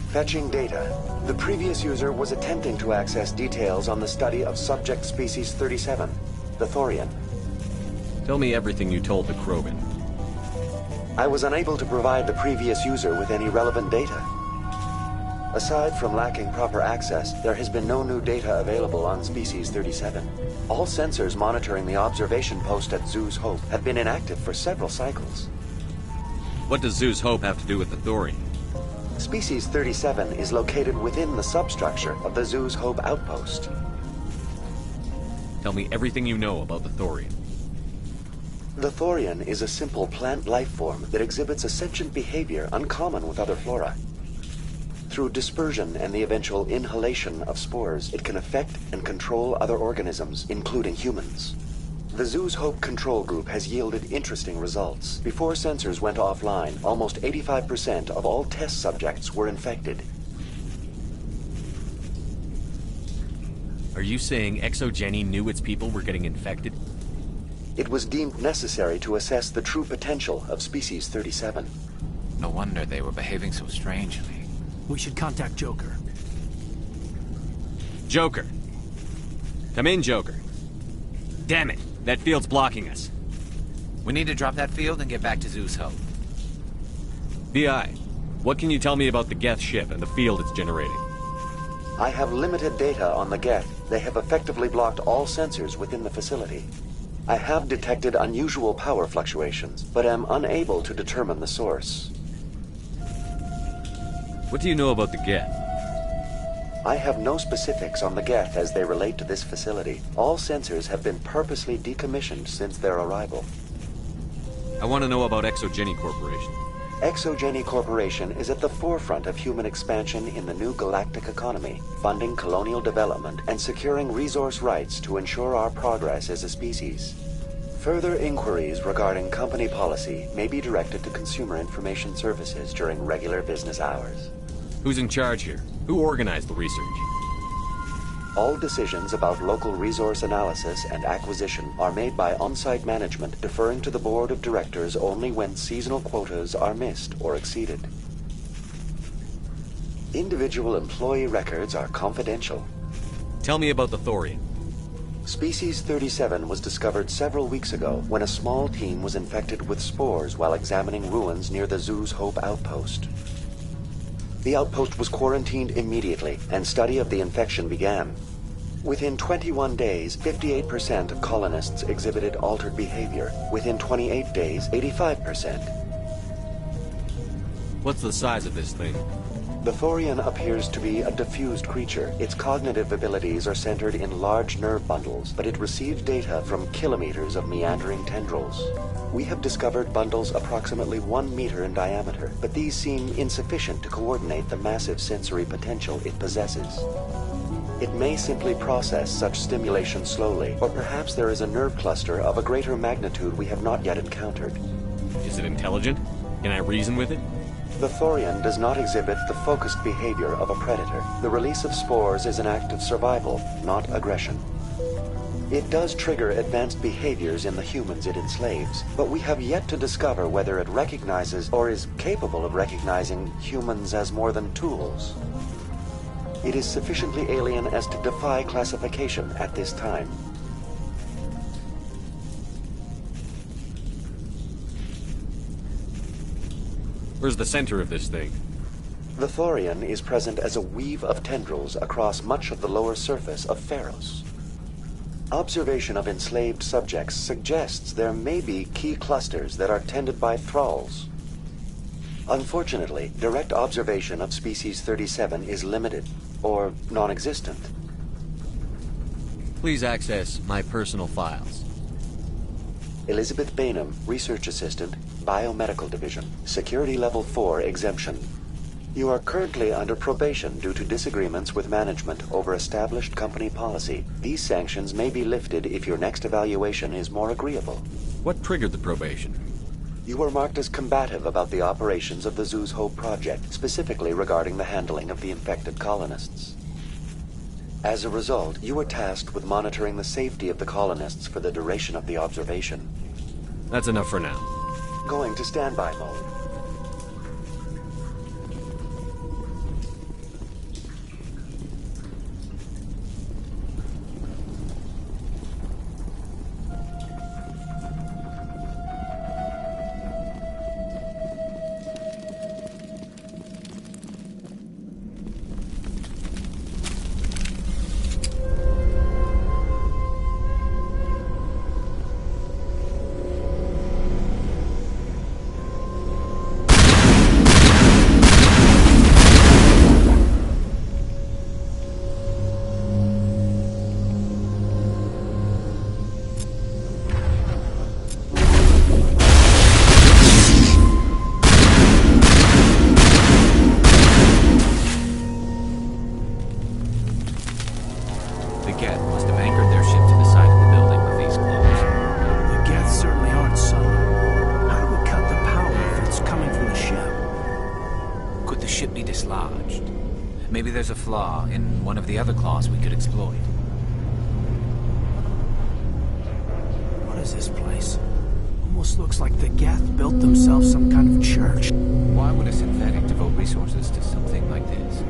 Fetching data. The previous user was attempting to access details on the study of subject species 37, the Thorian. Tell me everything you told the Krogan. I was unable to provide the previous user with any relevant data. Aside from lacking proper access, there has been no new data available on species 37. All sensors monitoring the observation post at Zhu's Hope have been inactive for several cycles. What does Zhu's Hope have to do with the Thorian? Species 37 is located within the substructure of the Zhu's Hope outpost. Tell me everything you know about the Thorian. The Thorian is a simple plant life form that exhibits a sentient behavior uncommon with other flora. Through dispersion and the eventual inhalation of spores, it can affect and control other organisms, including humans. The Zhu's Hope control group has yielded interesting results. Before sensors went offline, almost 85% of all test subjects were infected. Are you saying ExoGeni knew its people were getting infected? It was deemed necessary to assess the true potential of Species 37. No wonder they were behaving so strangely. We should contact Joker. Joker. Come in, Joker. Damn it, that field's blocking us. We need to drop that field and get back to Zeus Hope. BI, what can you tell me about the Geth ship and the field it's generating? I have limited data on the Geth. They have effectively blocked all sensors within the facility. I have detected unusual power fluctuations, but am unable to determine the source. What do you know about the Geth? I have no specifics on the Geth as they relate to this facility. All sensors have been purposely decommissioned since their arrival. I want to know about ExoGeni Corporation. ExoGeni Corporation is at the forefront of human expansion in the new galactic economy, funding colonial development and securing resource rights to ensure our progress as a species. Further inquiries regarding company policy may be directed to Consumer Information Services during regular business hours. Who's in charge here? Who organized the research? All decisions about local resource analysis and acquisition are made by on-site management, deferring to the board of directors only when seasonal quotas are missed or exceeded. Individual employee records are confidential. Tell me about the Thorian. Species 37 was discovered several weeks ago when a small team was infected with spores while examining ruins near the Zeus Hope outpost. The outpost was quarantined immediately, and study of the infection began. Within 21 days, 58% of colonists exhibited altered behavior. Within 28 days, 85%. What's the size of this thing? The Thorian appears to be a diffused creature. Its cognitive abilities are centered in large nerve bundles, but it receives data from kilometers of meandering tendrils. We have discovered bundles approximately 1 meter in diameter, but these seem insufficient to coordinate the massive sensory potential it possesses. It may simply process such stimulation slowly, or perhaps there is a nerve cluster of a greater magnitude we have not yet encountered. Is it intelligent? Can I reason with it? The Thorian does not exhibit the focused behavior of a predator. The release of spores is an act of survival, not aggression. It does trigger advanced behaviors in the humans it enslaves, but we have yet to discover whether it recognizes or is capable of recognizing humans as more than tools. It is sufficiently alien as to defy classification at this time. Where's the center of this thing? The Thorian is present as a weave of tendrils across much of the lower surface of Pharos. Observation of enslaved subjects suggests there may be key clusters that are tended by thralls. Unfortunately, direct observation of Species 37 is limited, or non-existent. Please access my personal files. Elizabeth Bainham, Research Assistant, Biomedical Division, Security Level 4 exemption. You are currently under probation due to disagreements with management over established company policy. These sanctions may be lifted if your next evaluation is more agreeable. What triggered the probation? You were marked as combative about the operations of the Zeus Hope project, specifically regarding the handling of the infected colonists. As a result, you were tasked with monitoring the safety of the colonists for the duration of the observation. That's enough for now. Going to standby mode. Maybe there's a flaw in one of the other claws we could exploit. is this place? Almost looks like the Geth built themselves some kind of church. Why would a synthetic devote resources to something like this?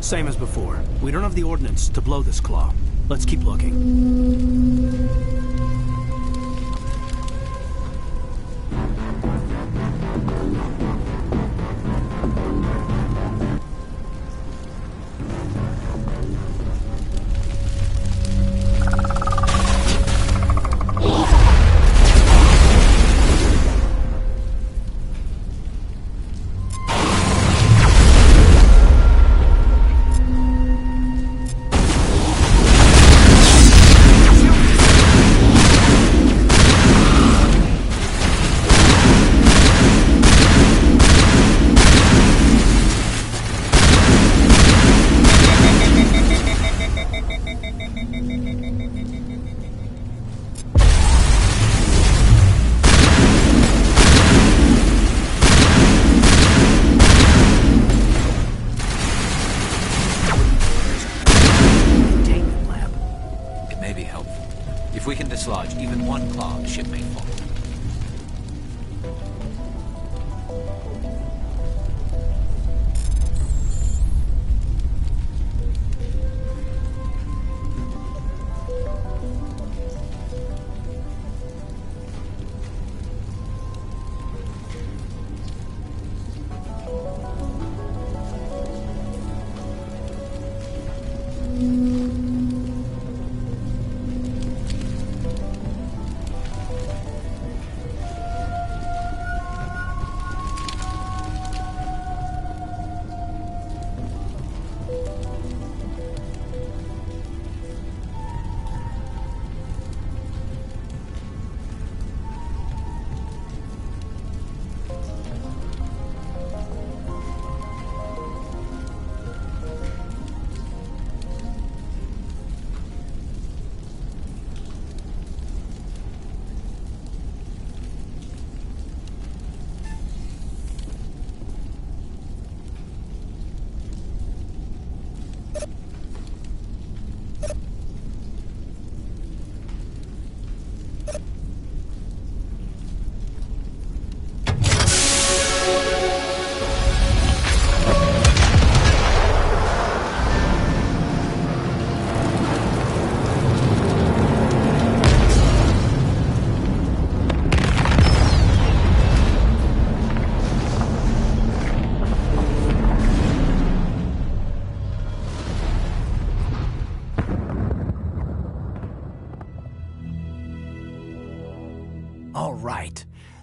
Same as before. We don't have the ordnance to blow this claw. Let's keep looking. If we can dislodge even one claw, the ship may fall.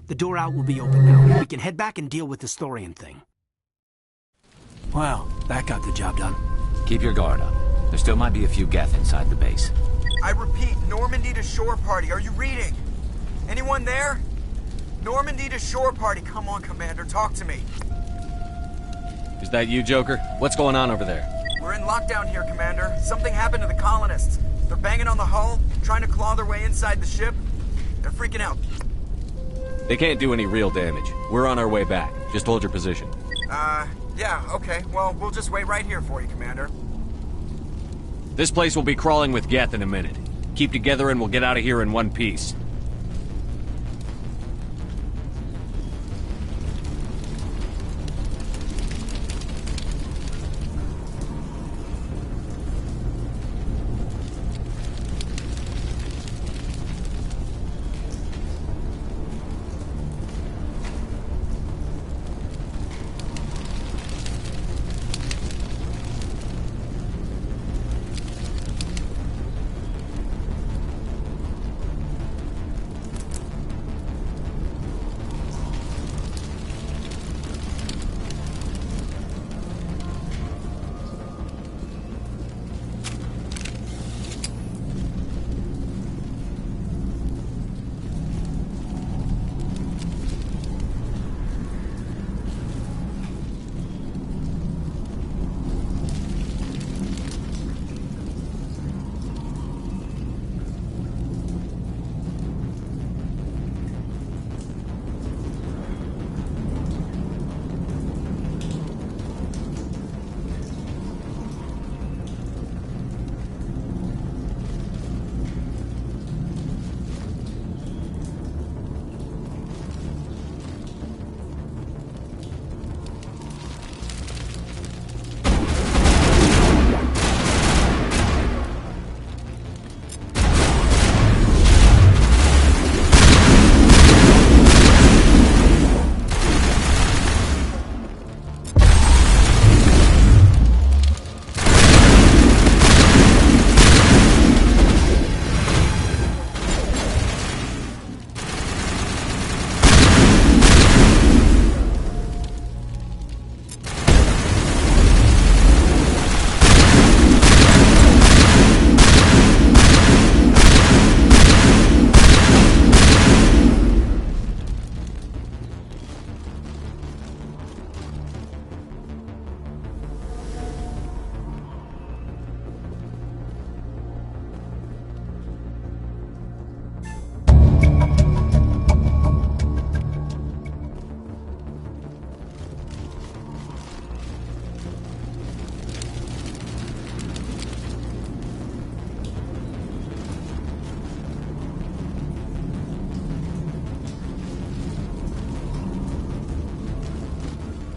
The door out will be open now. We can head back and deal with this Thorian thing. Well, that got the job done. Keep your guard up. There still might be a few Geth inside the base. I repeat, Normandy to shore party. Are you reading? Anyone there? Normandy to shore party. Come on, Commander, talk to me. Is that you, Joker? What's going on over there? We're in lockdown here, Commander. Something happened to the colonists. They're banging on the hull, trying to claw their way inside the ship. They're freaking out. They can't do any real damage. We're on our way back. Just hold your position. Yeah, okay. Well, we'll just wait right here for you, Commander. This place will be crawling with Geth in a minute. Keep together and we'll get out of here in one piece.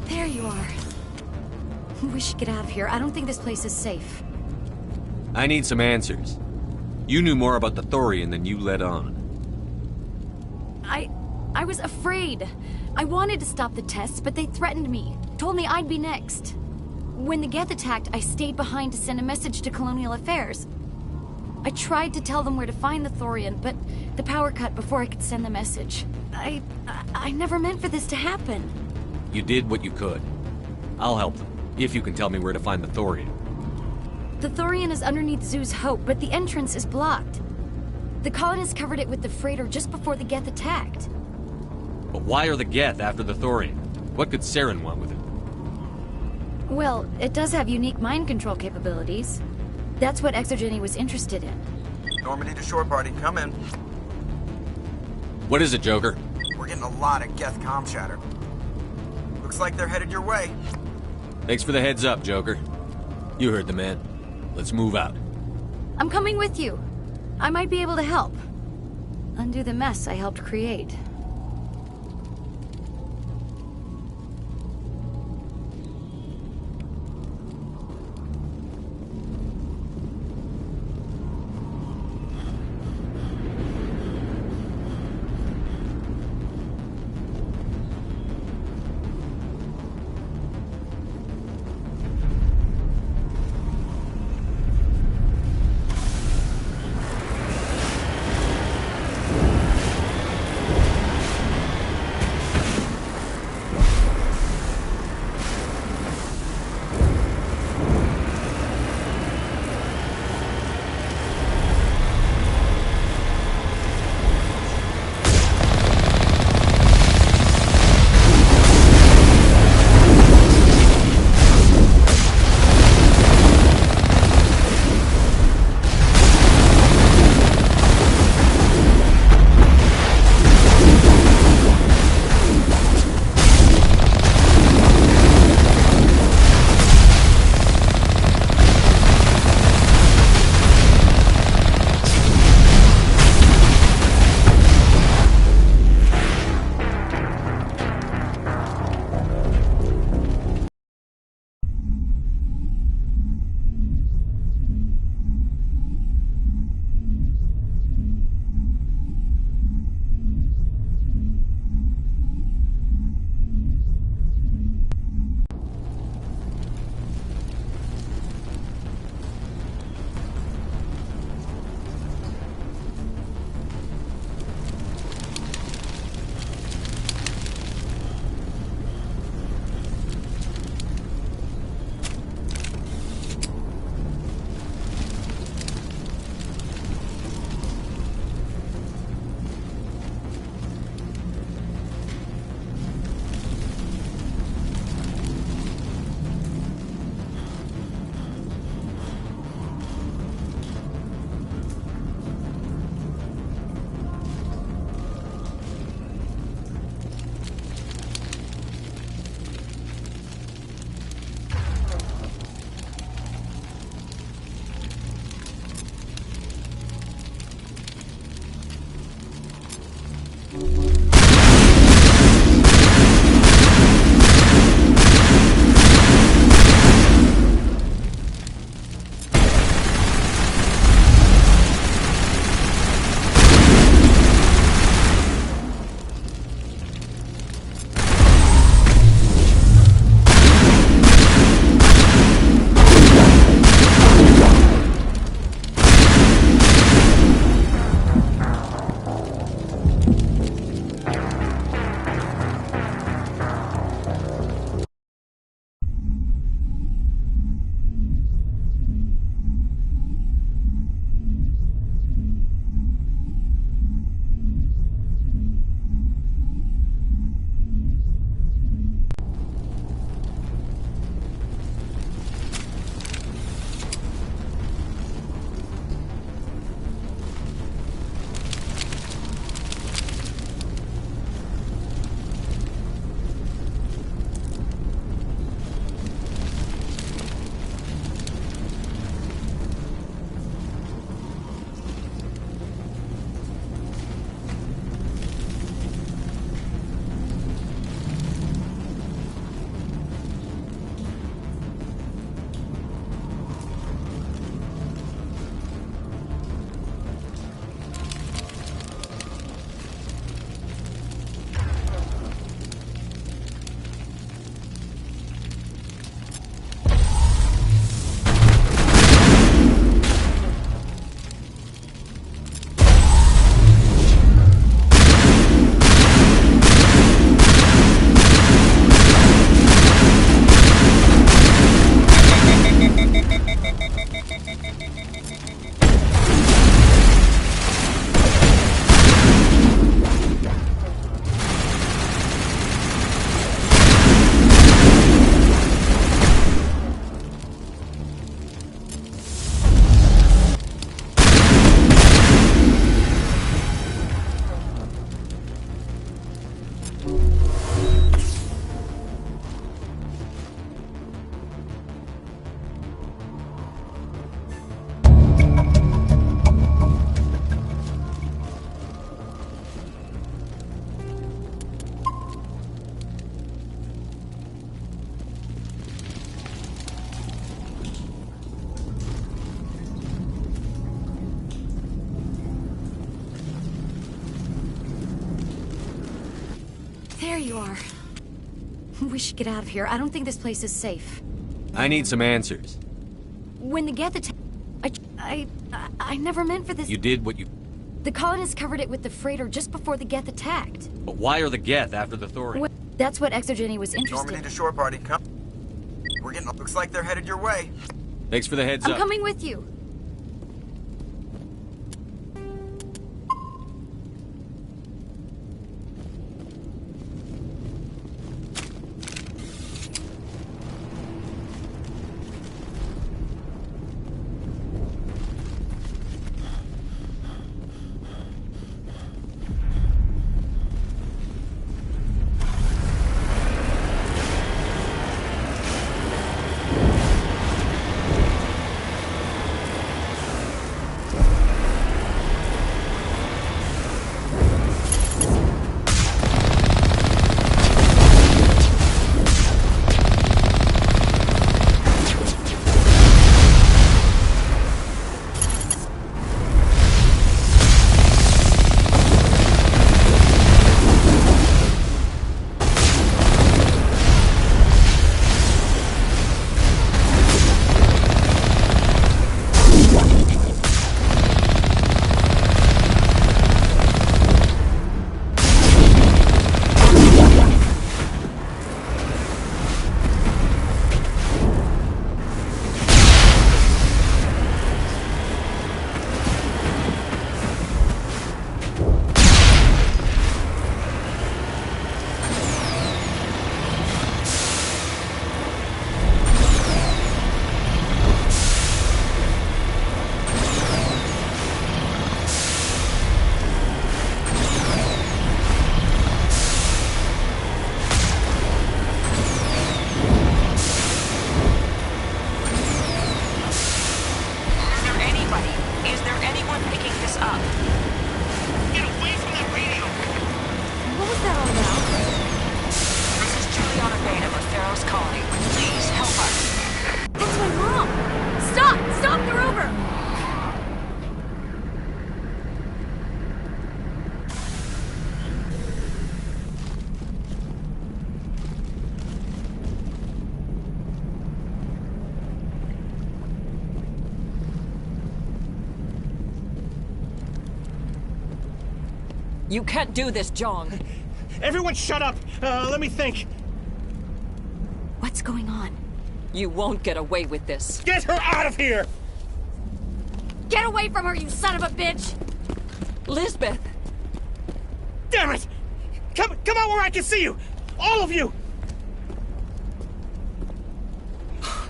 There you are. We should get out of here. I don't think this place is safe. I need some answers. You knew more about the Thorian than you let on. I was afraid. I wanted to stop the tests, but they threatened me. Told me I'd be next. When the Geth attacked, I stayed behind to send a message to Colonial Affairs. I tried to tell them where to find the Thorian, but the power cut before I could send the message. I never meant for this to happen. You did what you could. I'll help them, if you can tell me where to find the Thorian. The Thorian is underneath Zoo's Hope, but the entrance is blocked. The colonists covered it with the freighter just before the Geth attacked. But why are the Geth after the Thorian? What could Saren want with it? Well, it does have unique mind control capabilities. That's what Exogeny was interested in. Normandy to shore party, come in. What is it, Joker? We're getting a lot of Geth comm chatter. Looks like they're headed your way. Thanks for the heads up, Joker. You heard the man. Let's move out. I'm coming with you. I might be able to help. Undo the mess I helped create. you are. We should get out of here. I don't think this place is safe. I need some answers. When the Geth attacked... I never meant for this... You did what you... The colonists covered it with the freighter just before the Geth attacked. But why are the Geth after the Thorian? Well, that's what Exogeny was interested in. Normandy to shore party, come. We're getting... Looks like they're headed your way. Thanks for the heads I'm up. coming with you. You can't do this, Jong. Everyone shut up! Let me think. What's going on? You won't get away with this. Get her out of here! Get away from her, you son of a bitch! Lisbeth! Damn it! Come out where I can see you! All of you!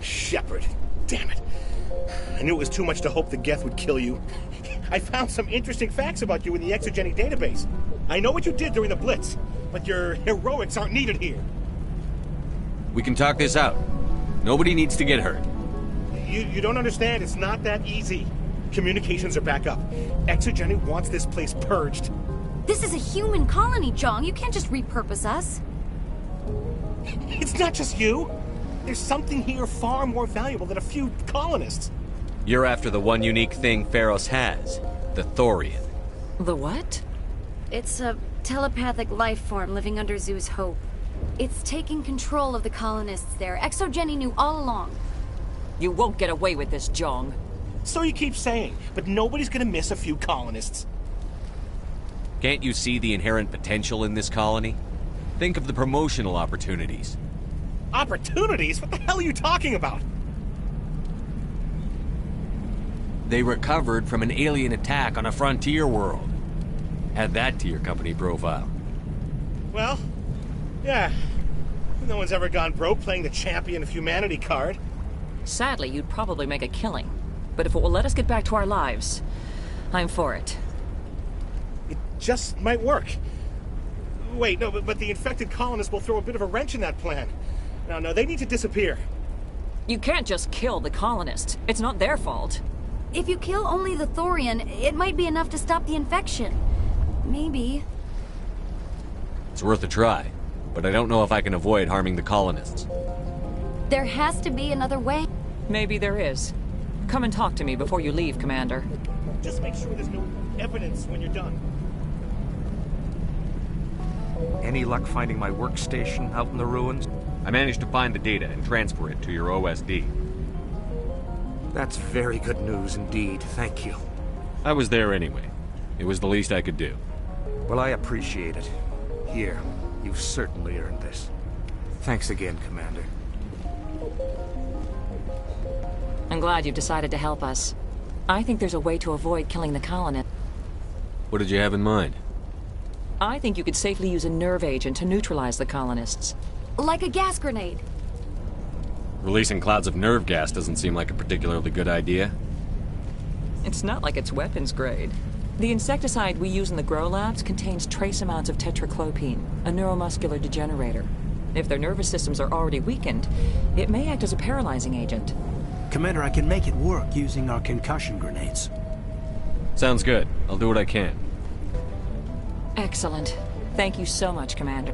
Shepard. Damn it. I knew it was too much to hope the Geth would kill you. I found some interesting facts about you in the Exogeny database. I know what you did during the Blitz, but your heroics aren't needed here. We can talk this out. Nobody needs to get hurt. You don't understand. It's not that easy. Communications are back up. Exogeny wants this place purged. This is a human colony, Jong. You can't just repurpose us. It's not just you. There's something here far more valuable than a few colonists. You're after the one unique thing Pharos has, the Thorian. The what? It's a telepathic life form living under Zeus Hope. It's taking control of the colonists there. Exogeny knew all along. You won't get away with this, Jong. So you keep saying, but nobody's gonna miss a few colonists. Can't you see the inherent potential in this colony? Think of the promotional opportunities. Opportunities? What the hell are you talking about? They recovered from an alien attack on a frontier world. Add that to your company profile. Well, yeah. No one's ever gone broke playing the champion of humanity card. Sadly, you'd probably make a killing. But if it will let us get back to our lives, I'm for it. It just might work. Wait, no, but the infected colonists will throw a bit of a wrench in that plan. No, they need to disappear. You can't just kill the colonists. It's not their fault. If you kill only the Thorian, it might be enough to stop the infection. Maybe. It's worth a try, but I don't know if I can avoid harming the colonists. There has to be another way. Maybe there is. Come and talk to me before you leave, Commander. Just make sure there's no evidence when you're done. Any luck finding my workstation out in the ruins? I managed to find the data and transfer it to your OSD. That's very good news indeed, thank you. I was there anyway. It was the least I could do. Well, I appreciate it. Here, you've certainly earned this. Thanks again, Commander. I'm glad you've decided to help us. I think there's a way to avoid killing the colonists. What did you have in mind? I think you could safely use a nerve agent to neutralize the colonists. Like a gas grenade. Releasing clouds of nerve gas doesn't seem like a particularly good idea. It's not like it's weapons grade. The insecticide we use in the grow labs contains trace amounts of tetraclopine, a neuromuscular degenerator. If their nervous systems are already weakened, it may act as a paralyzing agent. Commander, I can make it work using our concussion grenades. Sounds good. I'll do what I can. Excellent. Thank you so much, Commander.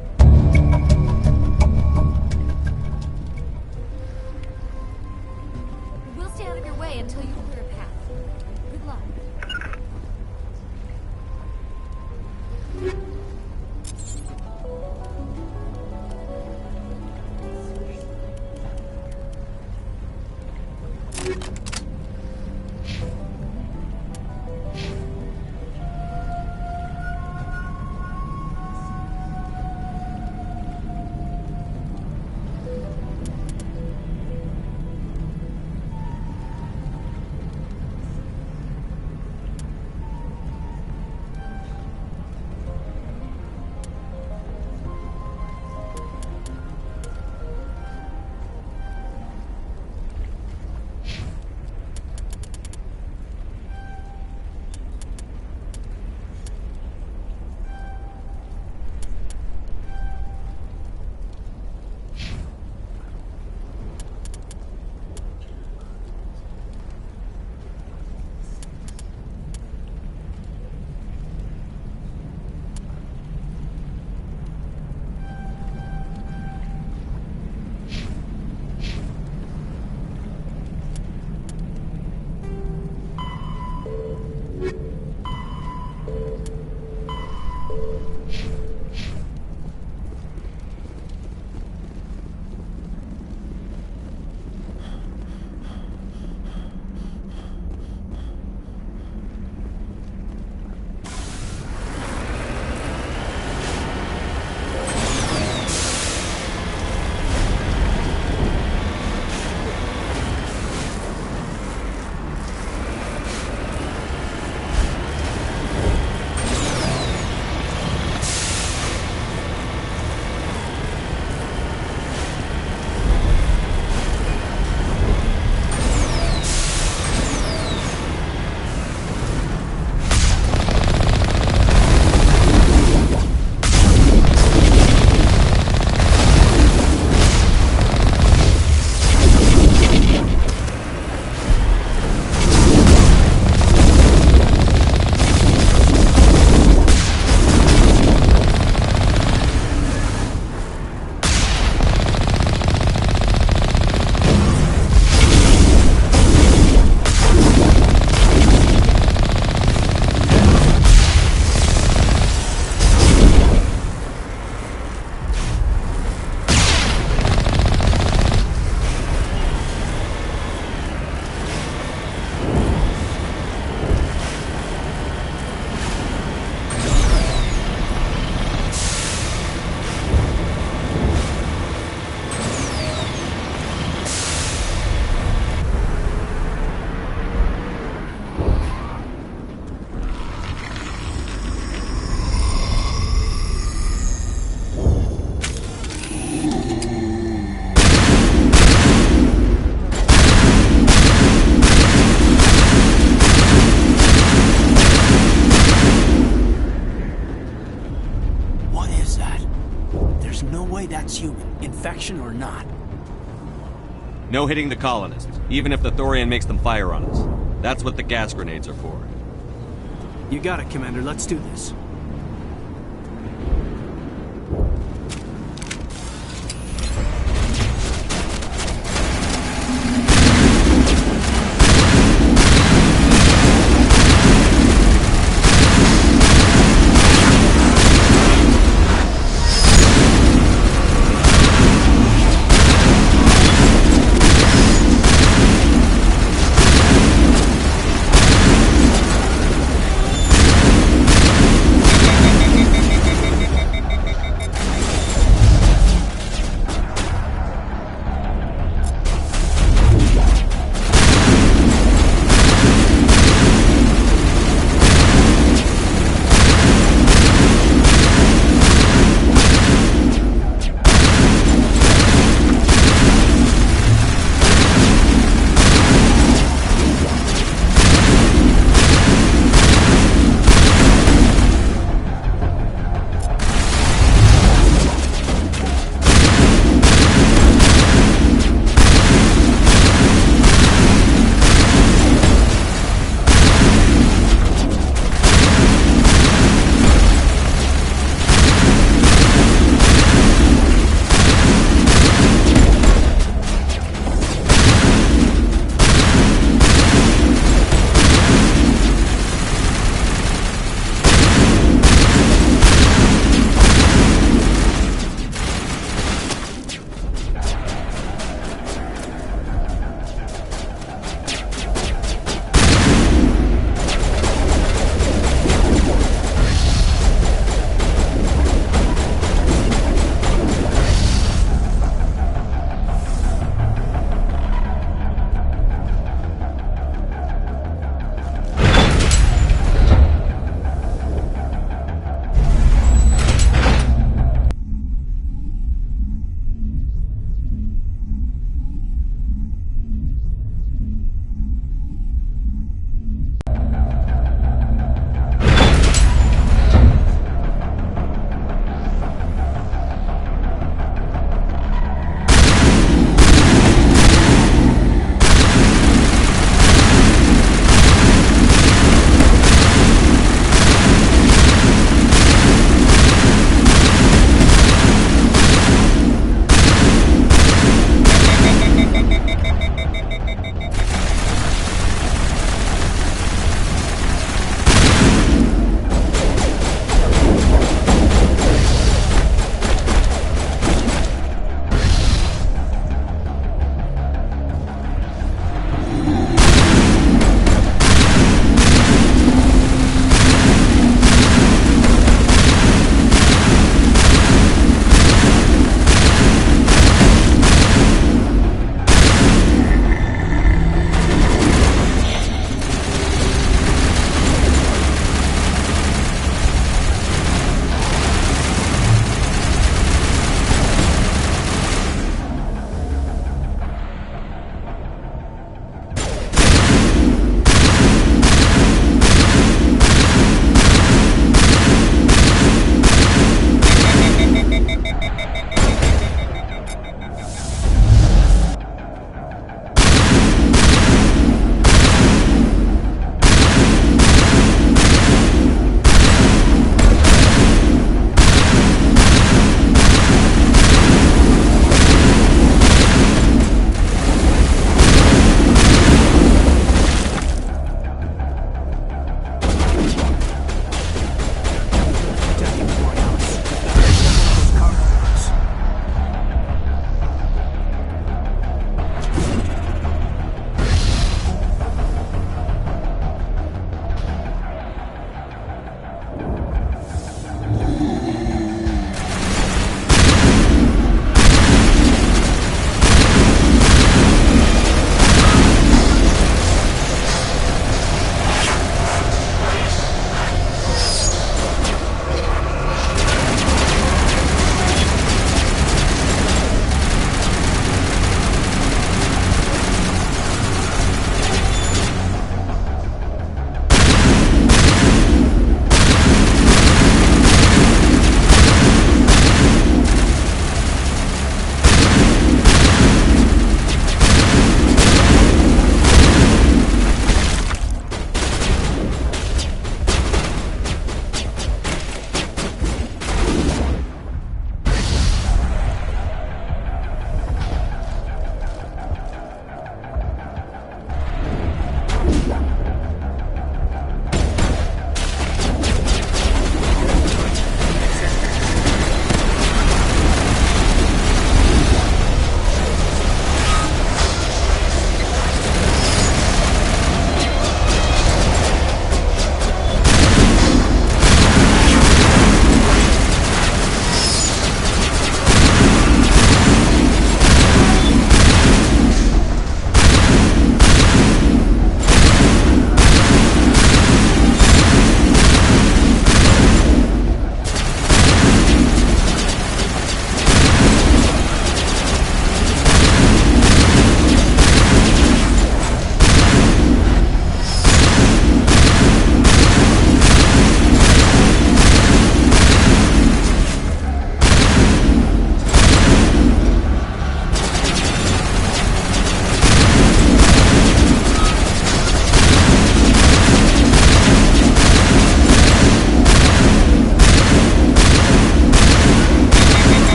We'll stay out of your way until you clear a path. Good luck. that's human, infection or not. No hitting the colonists, even if the Thorian makes them fire on us. That's what the gas grenades are for. You got it, Commander. Let's do this.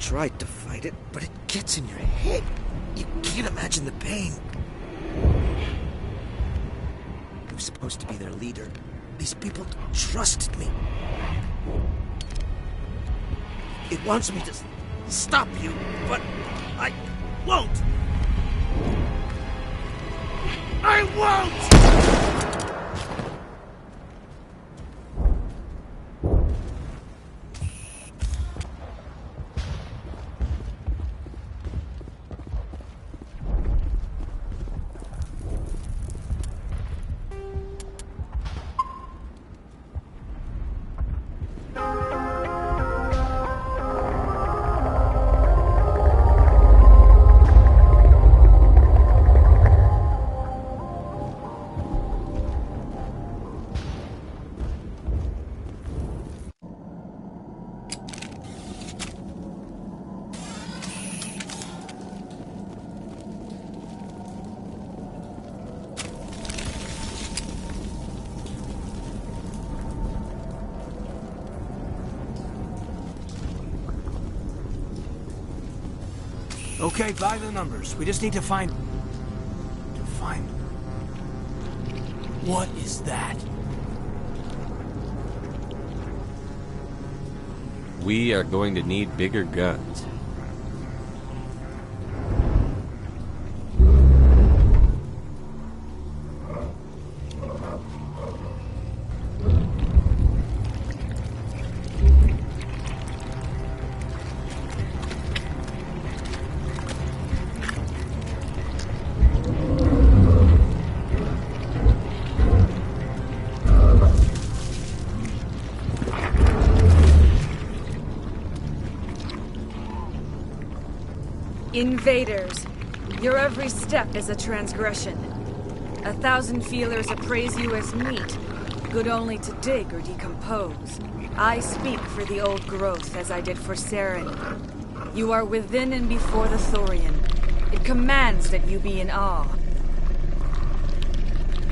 Tried to fight it, but it gets in your head. You can't imagine the pain. I'm supposed to be their leader. These people trusted me. It wants me to stop you, but I won't. I won't! Okay, by the numbers. We just need to find... What is that? We are going to need bigger guns. Invaders, your every step is a transgression. 1,000 feelers appraise you as meat, good only to dig or decompose. I speak for the old growth as I did for Saren. You are within and before the Thorian. It commands that you be in awe.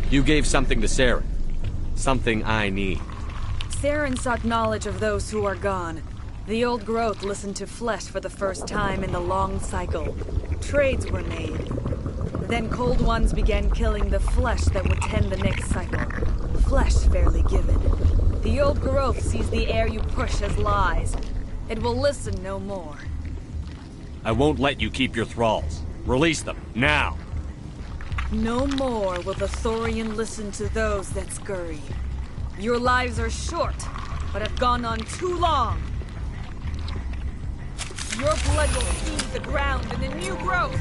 You gave something to Saren. Something I need. Saren sought knowledge of those who are gone. The old growth listened to flesh for the first time in the long cycle. Trades were made. Then cold ones began killing the flesh that would tend the next cycle. Flesh fairly given. The old growth sees the air you push as lies. It will listen no more. I won't let you keep your thralls. Release them, now! No more will the Thorian listen to those that scurry. Your lives are short, but have gone on too long. Your blood will feed the ground in a new growth.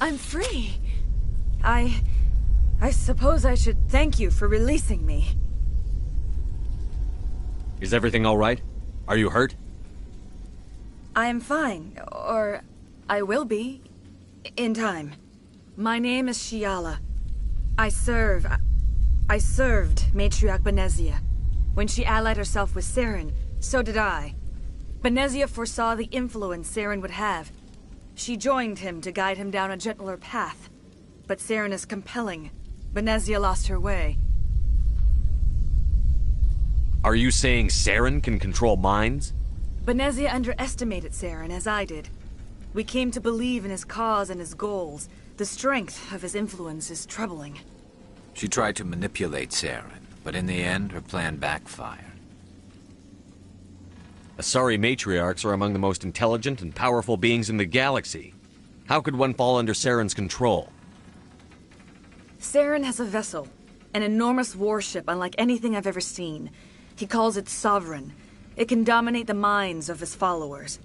I'm free. I suppose I should thank you for releasing me. Is everything all right? Are you hurt? I am fine, or I will be, in time. My name is Shiala. I served Matriarch Benezia. When she allied herself with Saren, so did I. Benezia foresaw the influence Saren would have. She joined him to guide him down a gentler path. But Saren is compelling. Benezia lost her way. Are you saying Saren can control minds? Benezia underestimated Saren, as I did. We came to believe in his cause and his goals. The strength of his influence is troubling. She tried to manipulate Saren, but in the end, her plan backfired. Asari matriarchs are among the most intelligent and powerful beings in the galaxy. How could one fall under Saren's control? Saren has a vessel, an enormous warship unlike anything I've ever seen. He calls it Sovereign. It can dominate the minds of his followers.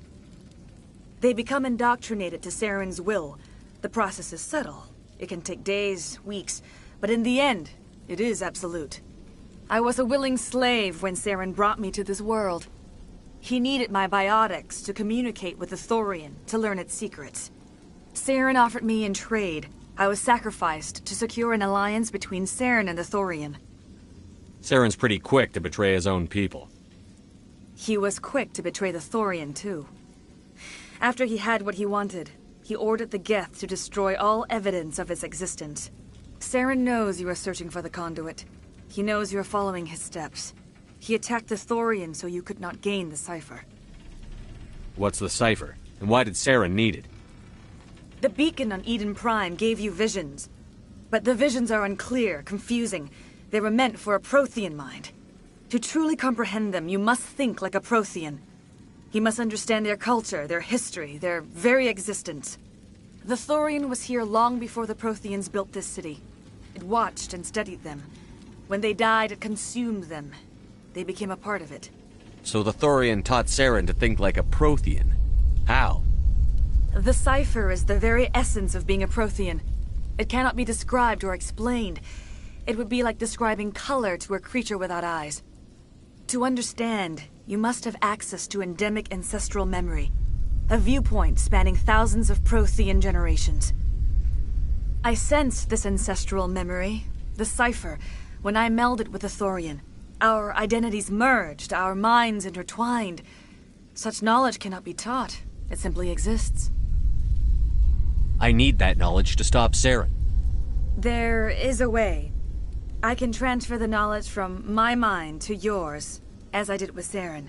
They become indoctrinated to Saren's will. The process is subtle. It can take days, weeks, but in the end, it is absolute. I was a willing slave when Saren brought me to this world. He needed my biotics to communicate with the Thorian, to learn its secrets. Saren offered me in trade. I was sacrificed to secure an alliance between Saren and the Thorian. Saren's pretty quick to betray his own people. He was quick to betray the Thorian, too. After he had what he wanted, he ordered the Geth to destroy all evidence of its existence. Saren knows you are searching for the conduit. He knows you are following his steps. He attacked the Thorian so you could not gain the cipher. What's the cipher? And why did Saren need it? The beacon on Eden Prime gave you visions. But the visions are unclear, confusing. They were meant for a Prothean mind. To truly comprehend them, you must think like a Prothean. You must understand their culture, their history, their very existence. The Thorian was here long before the Protheans built this city. It watched and studied them. When they died, it consumed them. They became a part of it. So the Thorian taught Saren to think like a Prothean. How? The cipher is the very essence of being a Prothean. It cannot be described or explained. It would be like describing color to a creature without eyes. To understand, you must have access to endemic ancestral memory. A viewpoint spanning thousands of Prothean generations. I sensed this ancestral memory, the cipher, when I melded with the Thorian. Our identities merged, our minds intertwined. Such knowledge cannot be taught. It simply exists. I need that knowledge to stop Saren. There is a way. I can transfer the knowledge from my mind to yours, as I did with Saren.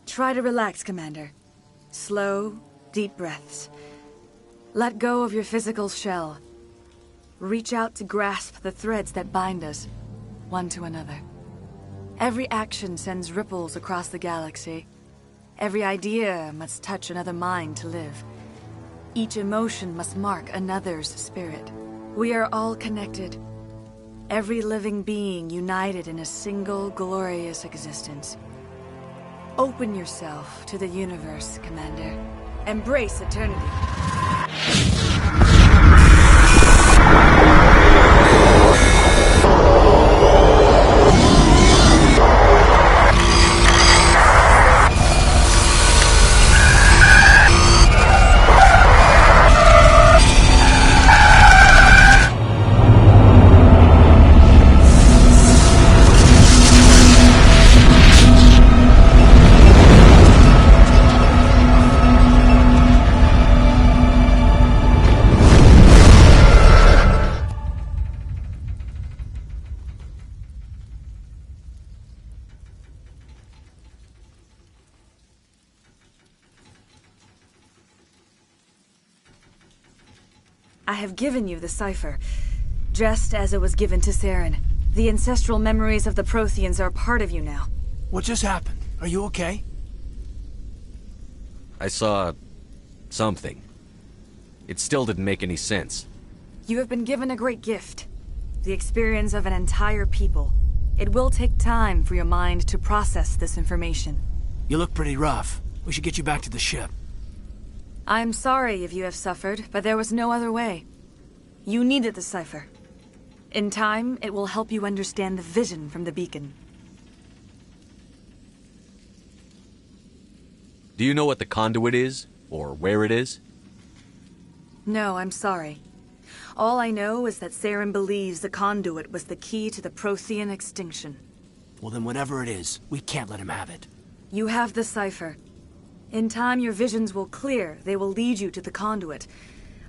Try to relax, Commander. Slow, deep breaths. Let go of your physical shell. Reach out to grasp the threads that bind us, one to another. Every action sends ripples across the galaxy. Every idea must touch another mind to live. Each emotion must mark another's spirit. We are all connected. Every living being united in a single glorious existence. Open yourself to the universe, Commander. Embrace eternity. I have given you the cipher, just as it was given to Saren. The ancestral memories of the Protheans are part of you now. What just happened? Are you okay? I saw something. It still didn't make any sense. You have been given a great gift. The experience of an entire people. It will take time for your mind to process this information. You look pretty rough. We should get you back to the ship. I'm sorry if you have suffered, but there was no other way. You needed the cipher. In time, it will help you understand the vision from the beacon. Do you know what the conduit is? Or where it is? No, I'm sorry. All I know is that Saren believes the conduit was the key to the Prothean extinction. Well then whatever it is, we can't let him have it. You have the cipher. In time, your visions will clear. They will lead you to the conduit.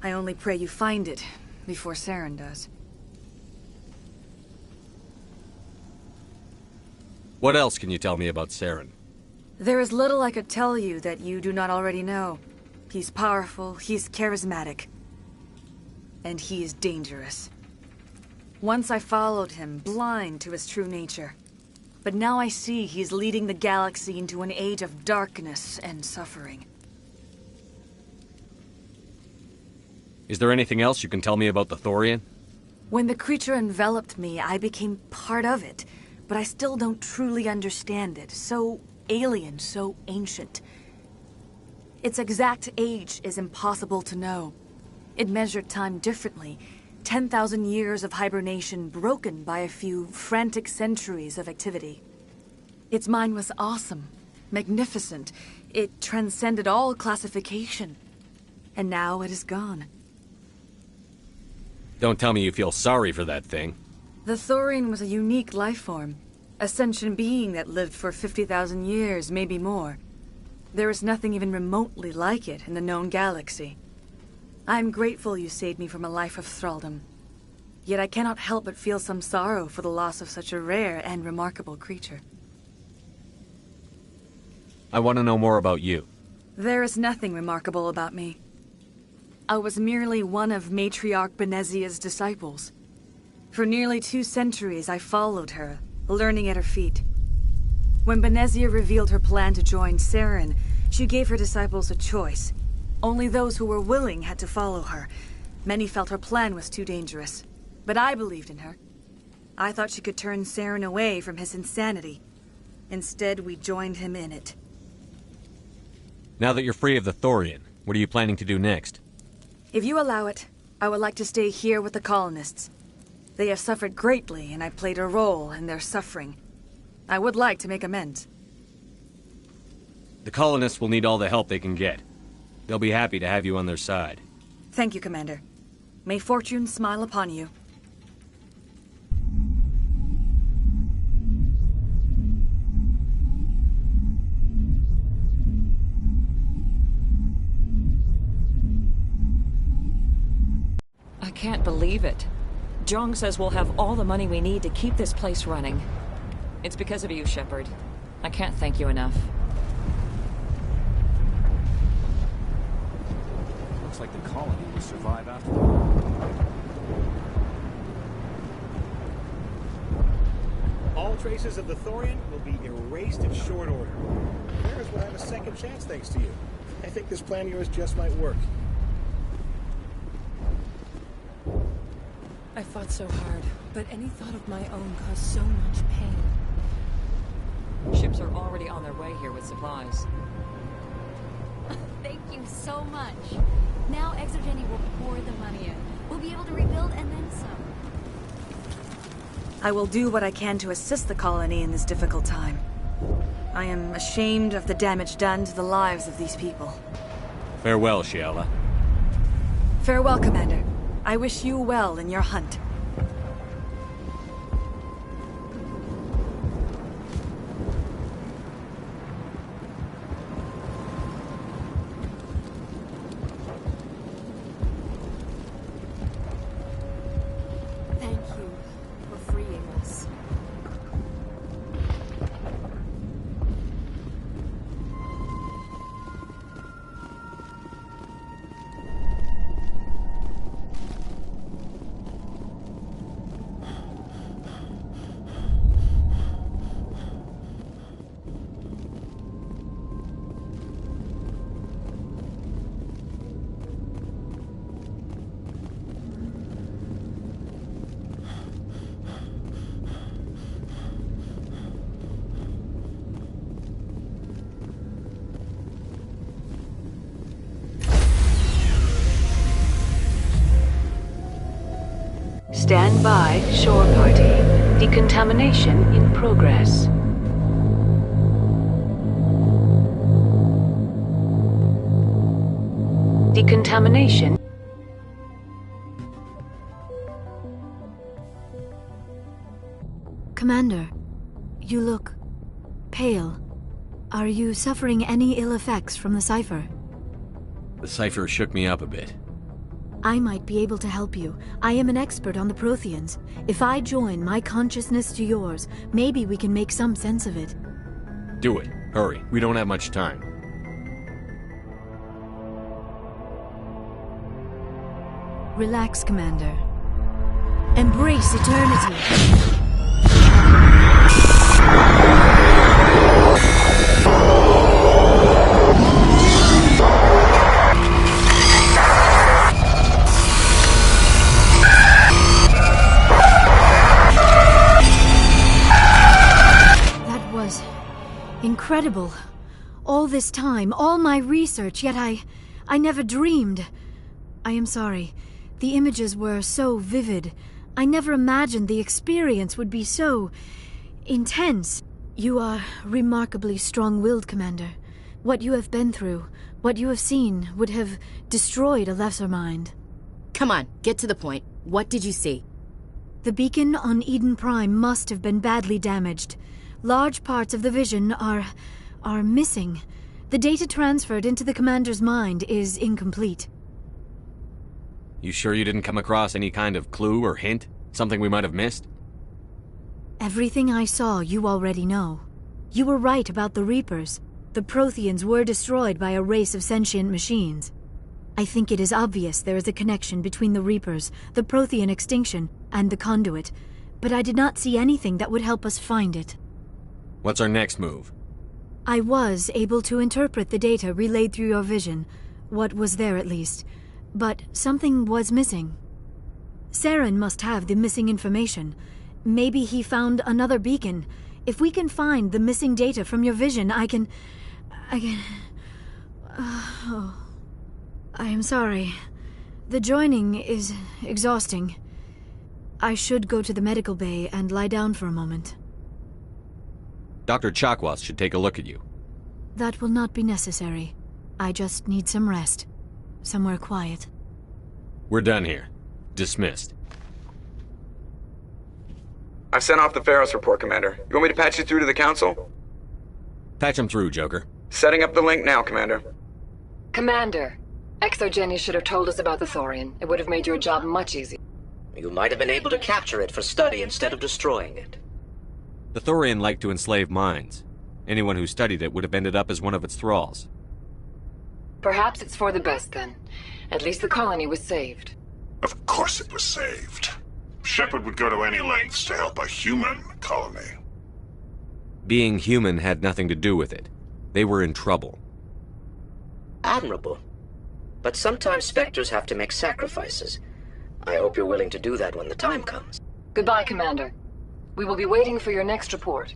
I only pray you find it before Saren does. What else can you tell me about Saren? There is little I could tell you that you do not already know. He's powerful, he's charismatic, and he is dangerous. Once I followed him, blind to his true nature. But now I see he's leading the galaxy into an age of darkness and suffering. Is there anything else you can tell me about the Thorian? When the creature enveloped me, I became part of it, but I still don't truly understand it. So alien, so ancient. Its exact age is impossible to know. It measured time differently. 10,000 years of hibernation broken by a few frantic centuries of activity. Its mind was awesome, magnificent. It transcended all classification. And now it is gone. Don't tell me you feel sorry for that thing. The Thorian was a unique life form. A sentient being that lived for 50,000 years, maybe more. There is nothing even remotely like it in the known galaxy. I'm grateful you saved me from a life of thraldom. Yet I cannot help but feel some sorrow for the loss of such a rare and remarkable creature. I want to know more about you. There is nothing remarkable about me. I was merely one of Matriarch Benezia's disciples. For nearly 2 centuries I followed her, learning at her feet. When Benezia revealed her plan to join Saren, she gave her disciples a choice. Only those who were willing had to follow her. Many felt her plan was too dangerous. But I believed in her. I thought she could turn Saren away from his insanity. Instead, we joined him in it. Now that you're free of the Thorian, what are you planning to do next? If you allow it, I would like to stay here with the colonists. They have suffered greatly, and I played a role in their suffering. I would like to make amends. The colonists will need all the help they can get. They'll be happy to have you on their side. Thank you, Commander. May fortune smile upon you. I can't believe it. Jong says we'll have all the money we need to keep this place running. It's because of you, Shepard. I can't thank you enough. Looks like the colony will survive after all. All traces of the Thorian will be erased in short order. Paris will have a second chance thanks to you. I think this plan of yours just might work. I fought so hard, but any thought of my own caused so much pain. Ships are already on their way here with supplies. Thank you so much. Now Exogeny will pour the money in. We'll be able to rebuild and then some. I will do what I can to assist the colony in this difficult time. I am ashamed of the damage done to the lives of these people. Farewell, Shiala. Farewell, Commander. I wish you well in your hunt. Thank you for freeing us. Stand by, shore party. Decontamination in progress. Decontamination. Commander, you look pale. Are you suffering any ill effects from the cipher? The cipher shook me up a bit. I might be able to help you. I am an expert on the Protheans. If I join my consciousness to yours, maybe we can make some sense of it. Do it. Hurry. We don't have much time. Relax, Commander. Embrace eternity. That was incredible. All this time, all my research, yet I never dreamed. I am sorry. The images were so vivid. I never imagined the experience would be so intense. You are remarkably strong-willed, Commander. What you have been through, what you have seen, would have destroyed a lesser mind. Come on, get to the point. What did you see? The beacon on Eden Prime must have been badly damaged. Large parts of the vision are missing. The data transferred into the Commander's mind is incomplete. You sure you didn't come across any kind of clue or hint? Something we might have missed? Everything I saw you already know. You were right about the Reapers. The Protheans were destroyed by a race of sentient machines. I think it is obvious there is a connection between the Reapers, the Prothean extinction, and the Conduit, but I did not see anything that would help us find it. What's our next move? I was able to interpret the data relayed through your vision, what was there at least, but something was missing. Saren must have the missing information. Maybe he found another beacon. If we can find the missing data from your vision, I can... I am sorry. The joining is exhausting. I should go to the medical bay and lie down for a moment. Dr. Chakwas should take a look at you. That will not be necessary. I just need some rest. Somewhere quiet. We're done here. Dismissed. I've sent off the Pharos report, Commander. You want me to patch you through to the Council? Patch him through, Joker. Setting up the link now, Commander. Commander, Exogeny should have told us about the Thorian. It would have made your job much easier. You might have been able to capture it for study instead of destroying it. The Thorian liked to enslave minds. Anyone who studied it would have ended up as one of its thralls. Perhaps it's for the best, then. At least the colony was saved. Of course it was saved. Shepard would go to any lengths to help a human colony. Being human had nothing to do with it. They were in trouble. Admirable. But sometimes Spectres have to make sacrifices. I hope you're willing to do that when the time comes. Goodbye, Commander. We will be waiting for your next report.